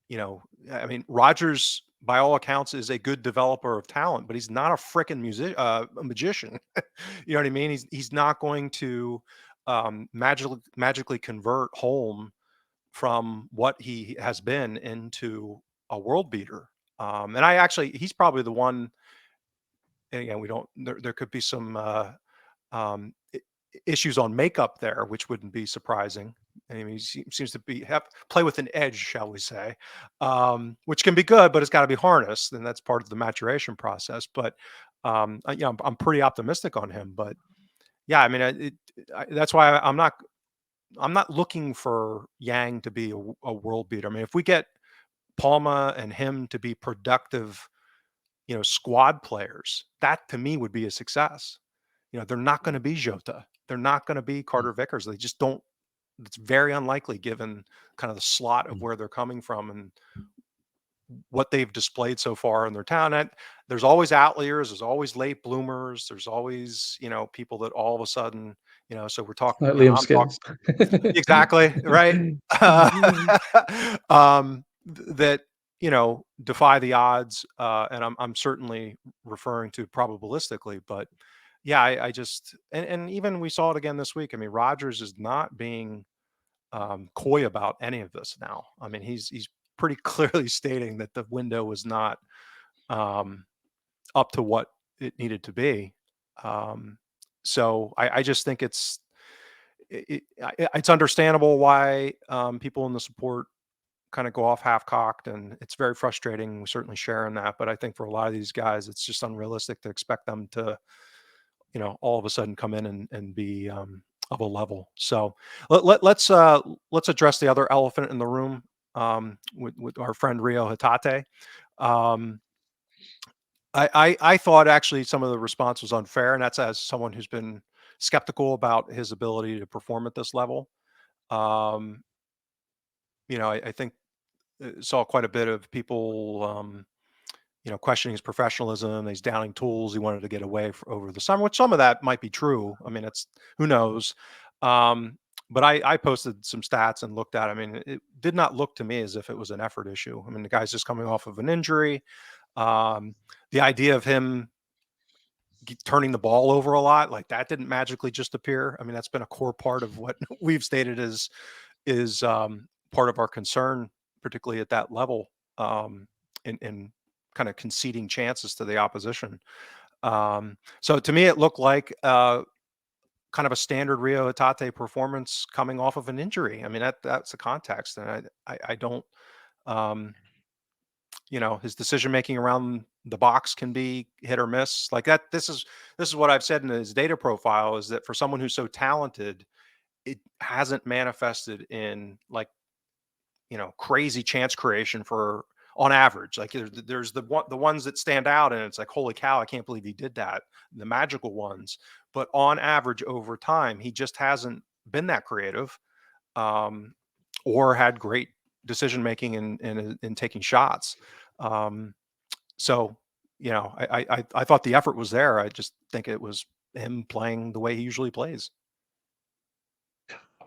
I mean, Rogers, by all accounts, is a good developer of talent, but he's not a freaking a magician. You know what I mean? He's not going to magically convert Holm from what he has been into a world beater. And he's probably the one. And again, we don't. There could be some um, i- issues on makeup there, which wouldn't be surprising. I mean, seems to play with an edge, shall we say, which can be good, but it's got to be harnessed, and that's part of the maturation process. But I'm pretty optimistic on him. But yeah, I mean, that's why I'm not looking for Yang to be a world beater. I mean, if we get Palma and him to be productive, squad players, that to me would be a success. They're not going to be Jota. They're not going to be Carter Vickers. They just don't. It's very unlikely given kind of the slot of where they're coming from and what they've displayed so far in their talent. There's always outliers. There's always late bloomers. There's always, people that all of a sudden, so we're talking, Like Liam I'm talking Skins. exactly right. That, defy the odds. And I'm certainly referring to probabilistically, but yeah, I just, and even we saw it again this week. I mean, Rodgers is not being coy about any of this now. I mean, he's pretty clearly stating that the window was not um, up to what it needed to be. Um, so I just think it's understandable why people in the support kind of go off half cocked, and it's very frustrating. We certainly share in that, but I think for a lot of these guys, it's just unrealistic to expect them to, all of a sudden come in and be of a level. So let's address the other elephant in the room with our friend Rio Hatate. Um, I thought actually some of the response was unfair, and that's as someone who's been skeptical about his ability to perform at this level. Um, I think saw quite a bit of people, questioning his professionalism. He's downing tools. He wanted to get away over the summer, which some of that might be true. I mean, it's who knows. Um, but I posted some stats and looked at. I mean, it did not look to me as if it was an effort issue. I mean, the guy's just coming off of an injury. Um, the idea of him turning the ball over a lot, like that didn't magically just appear. I mean, that's been a core part of what we've stated is part of our concern, particularly at that level, in kind of conceding chances to the opposition. So to me, it looked like kind of a standard Rio Hatate performance coming off of an injury. I mean, that's the context, and I don't. Um, his decision making around the box can be hit or miss like that. This is what I've said in his data profile, is that for someone who's so talented, it hasn't manifested in like, crazy chance creation for on average. Like there's the ones that stand out and it's like, holy cow, I can't believe he did that. The magical ones. But on average over time, he just hasn't been that creative, um, or had great decision making in taking shots. Um, so, I thought the effort was there. I just think it was him playing the way he usually plays.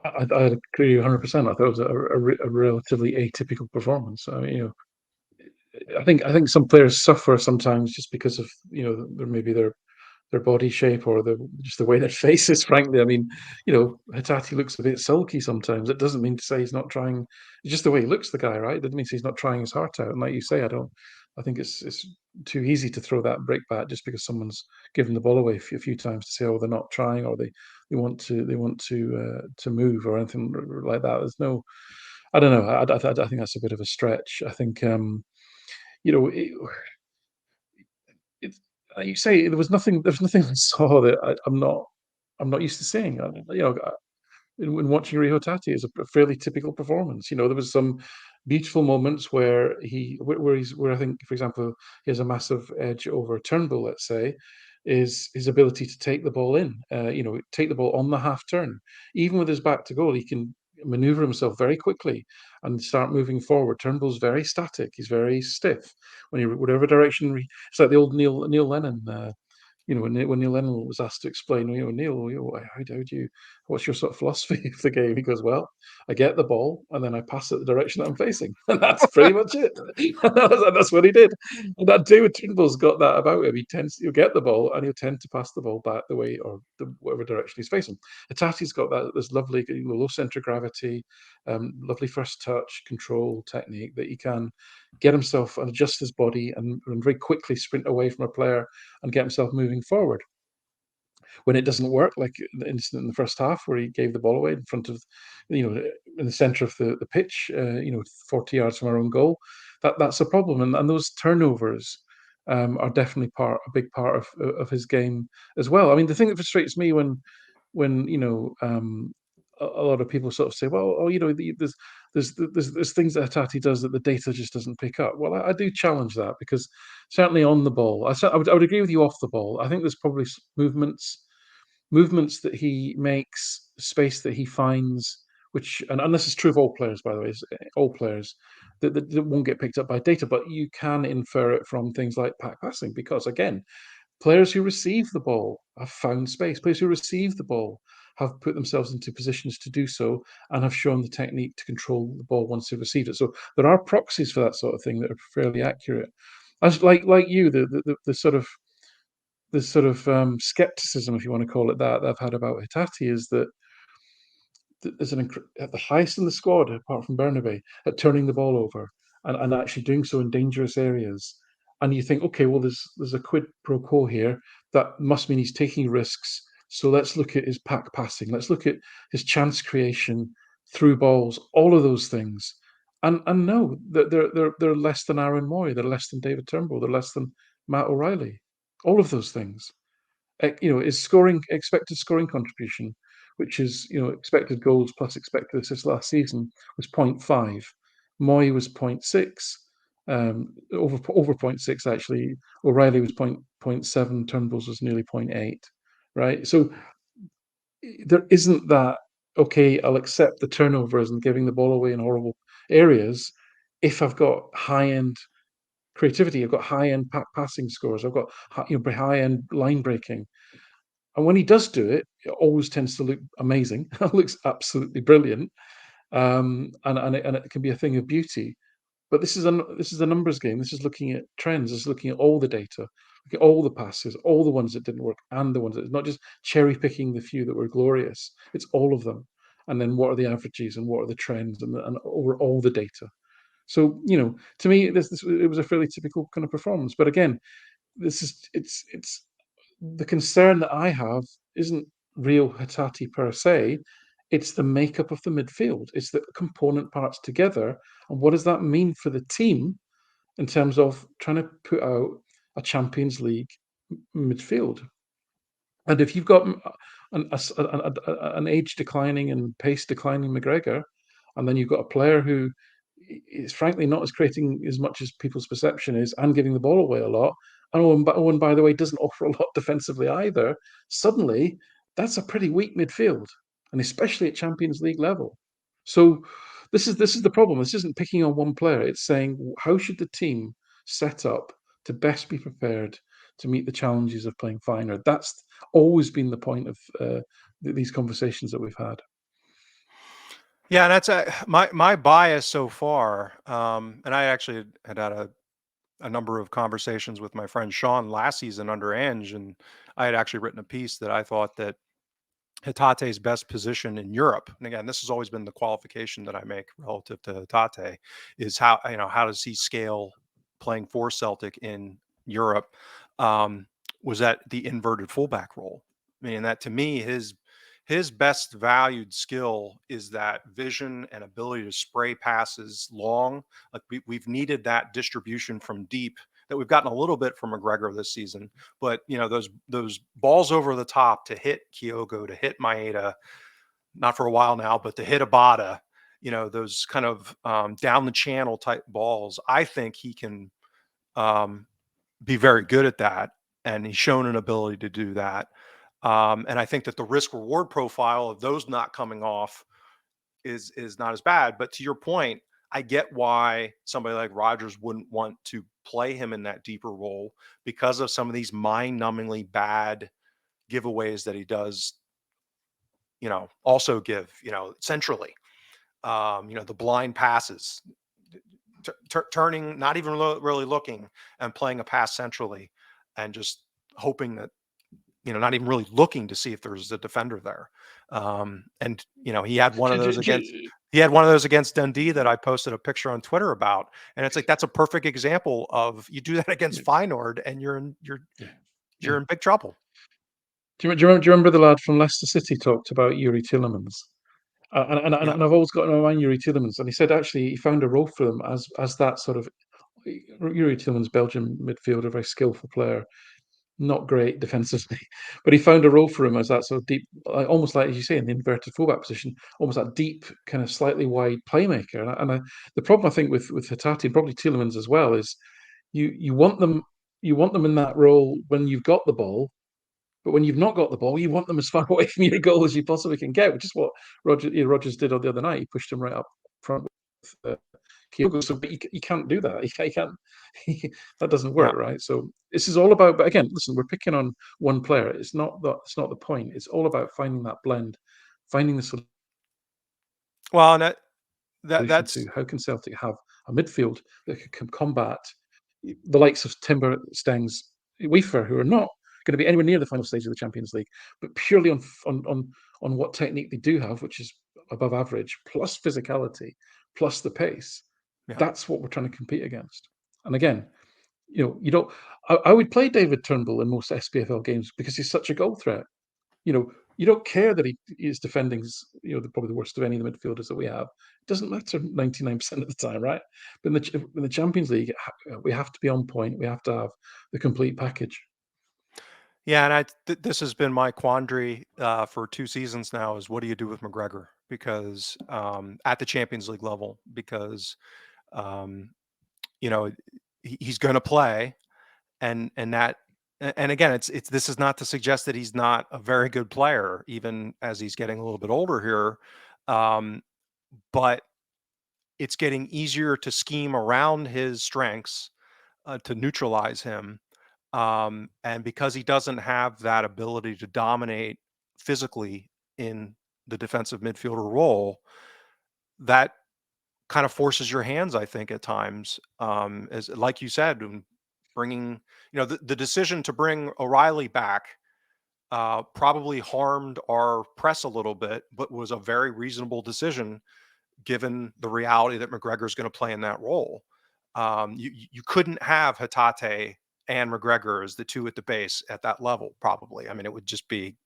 I agree 100%. I thought it was a relatively atypical performance. I mean, I think some players suffer sometimes just because of maybe their body shape or just the way their face is. Frankly, I mean, Hatate looks a bit sulky sometimes. It doesn't mean to say he's not trying. It's just the way he looks, the guy, right? It doesn't mean he's not trying his heart out. And like you say, I don't. I think it's too easy to throw that brick bat just because someone's given the ball away a few times to say, oh, they're not trying, or they want to move or anything like that. There's no. I don't know. I think that's a bit of a stretch. I think you know. It's like you say, there was nothing I saw that I'm not used to seeing. In watching Rihotati is a fairly typical performance. There was some beautiful moments where I think, for example, he has a massive edge over Turnbull. Let's say, is his ability to take the ball in. Take the ball on the half turn, even with his back to goal, he can maneuver himself very quickly and start moving forward. Turnbull's very static. He's very stiff. Whatever direction, it's like the old Neil Lennon. When Neil Lennon was asked to explain, Neil, what's your sort of philosophy of the game? He goes, well, I get the ball and then I pass it the direction that I'm facing, and that's pretty much it. That's what he did. And that David Turnbull's got that about him. He'll get the ball and he'll tend to pass the ball back the way or whatever direction he's facing. Hitachi's got this lovely low center of gravity, lovely first touch, control technique that he can get himself and adjust his body and very quickly sprint away from a player and get himself moving forward. When it doesn't work, like the incident in the first half where he gave the ball away in front of, in the center of the pitch, 40 yards from our own goal, that's a problem. And those turnovers are definitely a big part of his game as well. I mean, the thing that frustrates me when a lot of people sort of say, well, oh, there's things that Hatati does that the data just doesn't pick up. Well, I do challenge that because certainly on the ball, I would agree with you off the ball. I think there's probably movements that he makes, space that he finds, and this is true of all players, by the way, all players that won't get picked up by data, but you can infer it from things like pack passing because again, players who receive the ball have found space. Players who receive the ball have put themselves into positions to do so and have shown the technique to control the ball once they've received it. So there are proxies for that sort of thing that are fairly accurate. As like you, the sort of skepticism, if you want to call it that I've had about Hitati is that there's at the highest in the squad, apart from Bernabe, at turning the ball over and actually doing so in dangerous areas. And you think, okay, well, there's a quid pro quo here. That must mean he's taking risks So let's look at his pack passing. Let's look at his chance creation, through balls, all of those things. And no, they're less than Aaron Moy, they're less than David Turnbull, they're less than Matt O'Reilly. All of those things. His scoring expected scoring contribution, which is expected goals plus expected assists last season, was 0.5. Moy was 0.6. Over 0.6 actually. O'Reilly was 0.7. Turnbull's was nearly 0.8. Right. So there isn't that, okay, I'll accept the turnovers and giving the ball away in horrible areas if I've got high end creativity, I've got high end passing scores, I've got high end line breaking. And when he does do it, it always tends to look amazing. It looks absolutely brilliant, and it can be a thing of beauty. But this is a numbers game. This is looking at trends. This is looking at all the data, look at all the passes, all the ones that didn't work, and the ones that not just cherry picking the few that were glorious. It's all of them, and then what are the averages and what are the trends and over all the data. So to me, this it was a fairly typical kind of performance. But again, this is it's the concern that I have isn't real Hatate per se. It's the makeup of the midfield. It's the component parts together. And what does that mean for the team in terms of trying to put out a Champions League midfield? And if you've got an age declining and pace declining McGregor, and then you've got a player who is frankly not as creating as much as people's perception is and giving the ball away a lot, and Owen, by the way, doesn't offer a lot defensively either, suddenly that's a pretty weak midfield, and especially at Champions League level. So this is the problem. This isn't picking on one player. It's saying how should the team set up to best be prepared to meet the challenges of playing Feyenoord. That's always been the point of these conversations that we've had. Yeah, and that's my bias so far. And I actually had a number of conversations with my friend Sean last season under Ange, and I had actually written a piece that I thought that Hitate's best position in Europe, and again, this has always been the qualification that I make relative to Hitate, is how does he scale playing for Celtic in Europe? Um, was that the inverted fullback role? I mean, that to me, his best valued skill is that vision and ability to spray passes long. Like we've needed that distribution from deep that we've gotten a little bit from McGregor this season, but those balls over the top to hit Kyogo, to hit Maeda, not for a while now, but to hit Abada, those kind of down the channel type balls. I think he can um, be very good at that, and he's shown an ability to do that. And I think that the risk reward profile of those not coming off is not as bad. But to your point, I get why somebody like Rogers wouldn't want to play him in that deeper role because of some of these mind-numbingly bad giveaways that he does, also give, centrally. The blind passes, turning, not even really looking and playing a pass centrally and just hoping that, not even really looking to see if there's a defender there. And he had one of those against Dundee that I posted a picture on Twitter about, and it's like that's a perfect example of you do that against Feyenoord, and Yeah, you're yeah. in big trouble. Do you remember the lad from Leicester City talked about Yuri Tillemans? Yeah, And I've always got in my mind Yuri Tillemans, and he said actually he found a role for them as that sort of Yuri Tillemans, Belgian midfielder, very skillful player, not great defensively, but he found a role for him as that sort of deep, almost like as you say, in the inverted fullback position, almost that deep, kind of slightly wide playmaker. The problem I think with Hatate and probably Tielemans as well is you want them in that role when you've got the ball, but when you've not got the ball, you want them as far away from your goal as you possibly can get, which is what Rogers did on the other night. He pushed him right up front with Kyogo. So, but you can't do that. You can't. That doesn't yeah. work, right? So this is all about. But again, listen, we're picking on one player. It's not that. It's not the point. It's all about finding that blend, finding the Well, and solution to that's how can Celtic have a midfield that can combat the likes of Timber, Stengs, Weaver, who are not going to be anywhere near the final stage of the Champions League, but purely on what technique they do have, which is above average, plus physicality, plus the pace. yeah. That's what we're trying to compete against. And again, you don't. I would play David Turnbull in most SPFL games because he's such a goal threat. You don't care that he is defending, probably the worst of any of the midfielders that we have. It doesn't matter 99% of the time, right? But in the Champions League, we have to be on point. We have to have the complete package. Yeah, and this has been my quandary for 2 seasons now: is what do you do with McGregor? Because at the Champions League level, because um, you know he's going to play, and that and again, it's this is not to suggest that he's not a very good player, even as he's getting a little bit older here, but it's getting easier to scheme around his strengths to neutralize him. And because he doesn't have that ability to dominate physically in the defensive midfielder role, that kind of forces your hands, I think, at times. As like you said, bringing the decision to bring O'Reilly back probably harmed our press a little bit, but was a very reasonable decision given the reality that McGregor is going to play in that role. You couldn't have Hatate and McGregor as the two at the base at that level. Probably, I mean, it would just be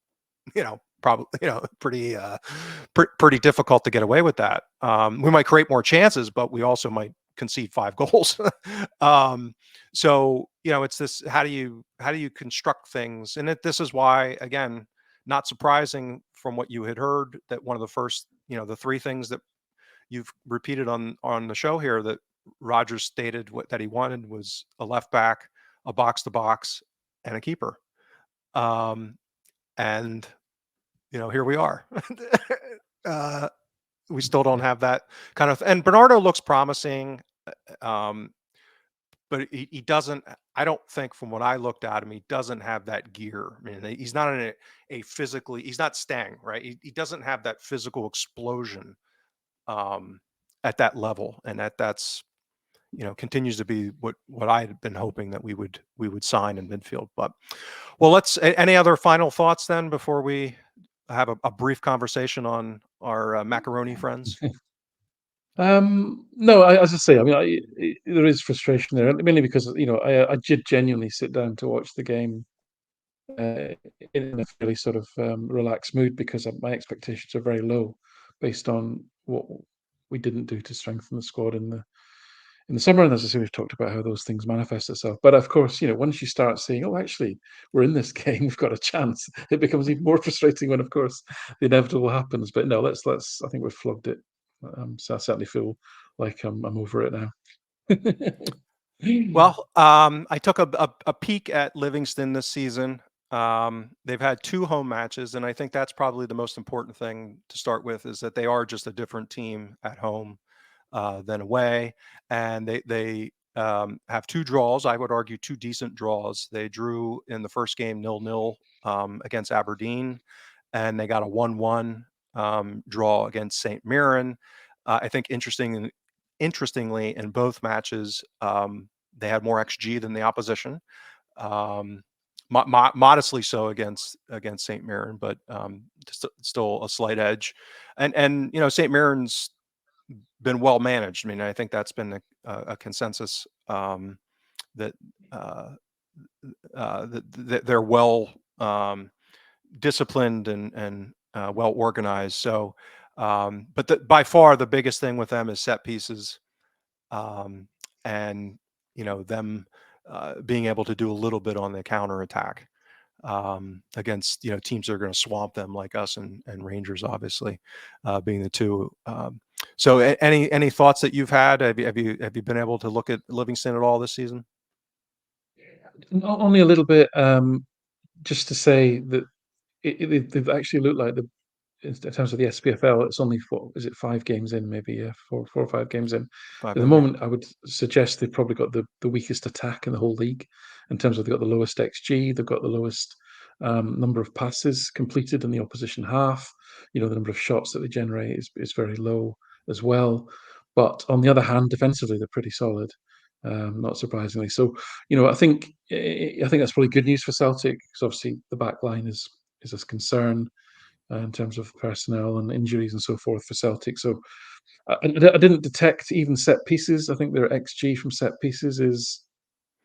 probably pretty pretty difficult to get away with that. We might create more chances, but we also might concede 5 goals. So it's this: how do you construct things? And this is why, again, not surprising from what you had heard, that one of the first, the three things that you've repeated on the show here, that Rogers stated that he wanted was a left back, a box to box, and a keeper. Um, and here we are. uh, we still don't have that kind of. And Bernardo looks promising, um, but he doesn't. I don't think, from what I looked at him, he doesn't have that gear. I mean, he's not in a physically. He's not Stang, right? He doesn't have that physical explosion um, at that level, and that's continues to be what I had been hoping that we would sign in midfield. But well, any other final thoughts then before we have a brief conversation on our macaroni friends? No, as I say, I mean, there is frustration there, mainly because I did genuinely sit down to watch the game uh, in a fairly sort of relaxed mood, because my expectations are very low based on what we didn't do to strengthen the squad in the summer. And as I say, we've talked about how those things manifest itself. But of course, once you start seeing, oh, actually, we're in this game, we've got a chance, it becomes even more frustrating when, of course, the inevitable happens. But no, let's. I think we've flogged it. So I certainly feel like I'm over it now. Well, I took a peek at Livingston this season. They've had 2 home matches, and I think that's probably the most important thing to start with, is that they are just a different team at home than away, and they have 2 draws. I would argue 2 decent draws. They drew in the first game 0-0 against Aberdeen, and they got a 1-1 draw against St. Mirren. I think interestingly, in both matches, they had more XG than the opposition. Um, modestly so against St. Mirren, but still a slight edge. And St. Mirren's been well managed. I mean, I think that's been a consensus, that that they're well disciplined and well organized. So, but by far the biggest thing with them is set pieces, um, and them being able to do a little bit on the counter attack against teams that are going to swamp them, like us and Rangers, obviously being the two. So, any thoughts that you've had? Have you been able to look at Livingston at all this season? Only a little bit. Just to say that they've actually looked like in terms of the SPFL, it's only is it 5 games in, maybe, yeah, 4 or 5 games in. Five At the in, yeah. moment, I would suggest they've probably got the weakest attack in the whole league, in terms of they've got the lowest XG, they've got the lowest number of passes completed in the opposition half. The number of shots that they generate is very low as well. But on the other hand, defensively, they're pretty solid, not surprisingly. So, I think that's probably good news for Celtic, because obviously the back line is a concern in terms of personnel and injuries and so forth for Celtic. So I didn't detect even set pieces. I think their XG from set pieces is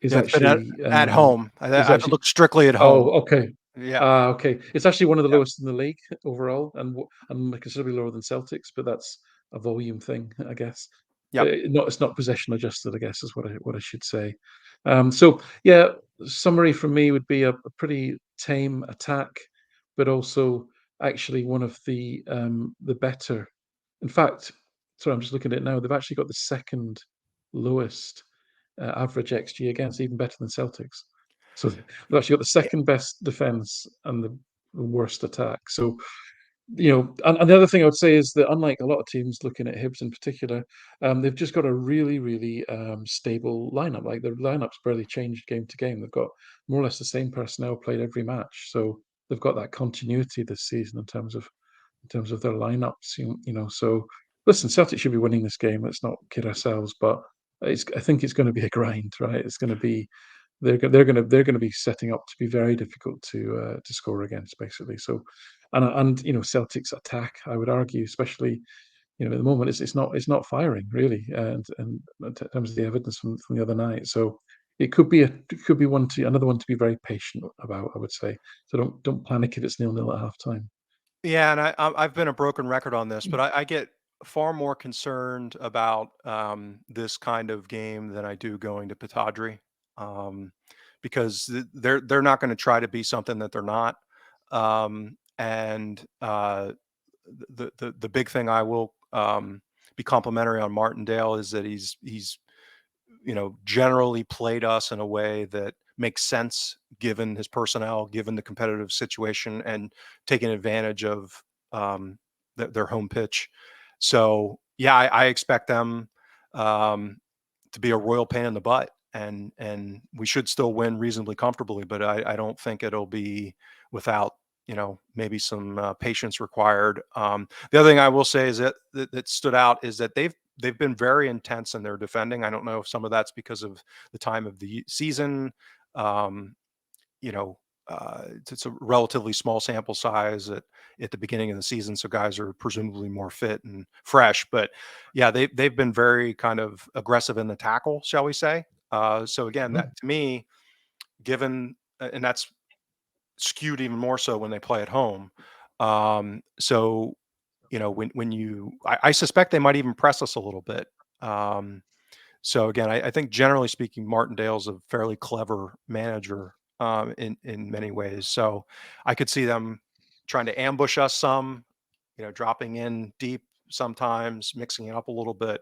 Yeah, it's been at actually at home. is I've actually looked strictly at oh, home. okay. Yeah, Ah, okay. It's actually one of the yeah, lowest in the league overall, and considerably lower than Celtics, but that's a volume thing, I guess. yep. It's not possession adjusted, I guess, is what I should say. So yeah, summary from me would be a pretty tame attack, but also actually one of the better. In fact, sorry, I'm just looking at it now. They've actually got the second lowest average XG against, even better than Celtics. So they've actually got the second best defense and the worst attack. So, and the other thing I would say is that unlike a lot of teams, looking at Hibs in particular, they've just got a really, really stable lineup. Like their lineup's barely changed game to game. They've got more or less the same personnel played every match. So they've got that continuity this season in terms of their lineups. So listen, Celtic should be winning this game. Let's not kid ourselves, but I think it's going to be a grind, right? It's going to be they're going to be setting up to be very difficult to score against, basically. So, and Celtic's attack, I would argue, especially at the moment, it's not firing really, and in terms of the evidence from the other night. So it could be another one to be very patient about, I would say. So don't panic if it's 0-0 at half time. Yeah, and I've been a broken record on this, but I get far more concerned about this kind of game than I do going to Pitadri, um, because they're not going to try to be something that they're not. And the big thing I will be complimentary on Martindale is that he's generally played us in a way that makes sense given his personnel, given the competitive situation, and taking advantage of their home pitch. So yeah, I expect them um, to be a royal pain in the butt, and we should still win reasonably comfortably. But I don't think it'll be without maybe some patience required. The other thing I will say is that stood out is that they've been very intense in their defending. I don't know if some of that's because of the time of the season. Um, you know, it's a relatively small sample size at the beginning of the season, so guys are presumably more fit and fresh. But yeah, they've been very kind of aggressive in the tackle, shall we say? So again, that Mhm. to me, given and that's skewed even more so when they play at home. So I suspect they might even press us a little bit. Um, so again, I think generally speaking, Martindale's a fairly clever manager in many ways. So I could see them trying to ambush us some, dropping in deep sometimes, mixing it up a little bit,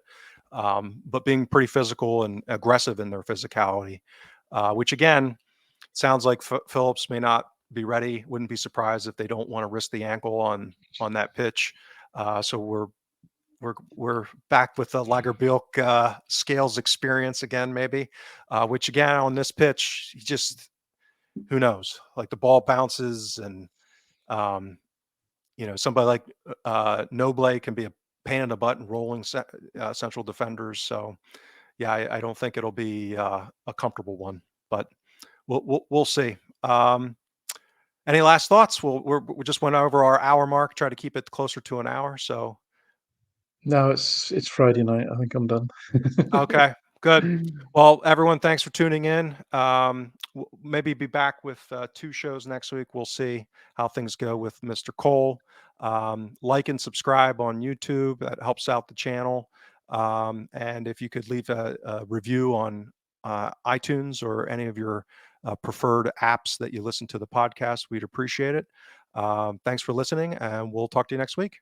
but being pretty physical and aggressive in their physicality, which again sounds like Phillips may not be ready. Wouldn't be surprised if they don't want to risk the ankle on that pitch. So we're back with the Lagerbielk scales experience again, maybe, which again on this pitch, he just who knows? Like the ball bounces, and um, somebody like Noble can be a pain in the butt and rolling central defenders. So yeah, I don't think it'll be a comfortable one, but we'll see. Any last thoughts? We just went over our hour mark. Try to keep it closer to an hour. So No, it's Friday night. I think I'm done. okay, good. Well, everyone, thanks for tuning in. Maybe be back with 2 shows next week. We'll see how things go with Mr. Cole. Like and subscribe on YouTube. That helps out the channel. And if you could leave a review on iTunes or any of your preferred apps that you listen to the podcast, we'd appreciate it. Thanks for listening, and we'll talk to you next week.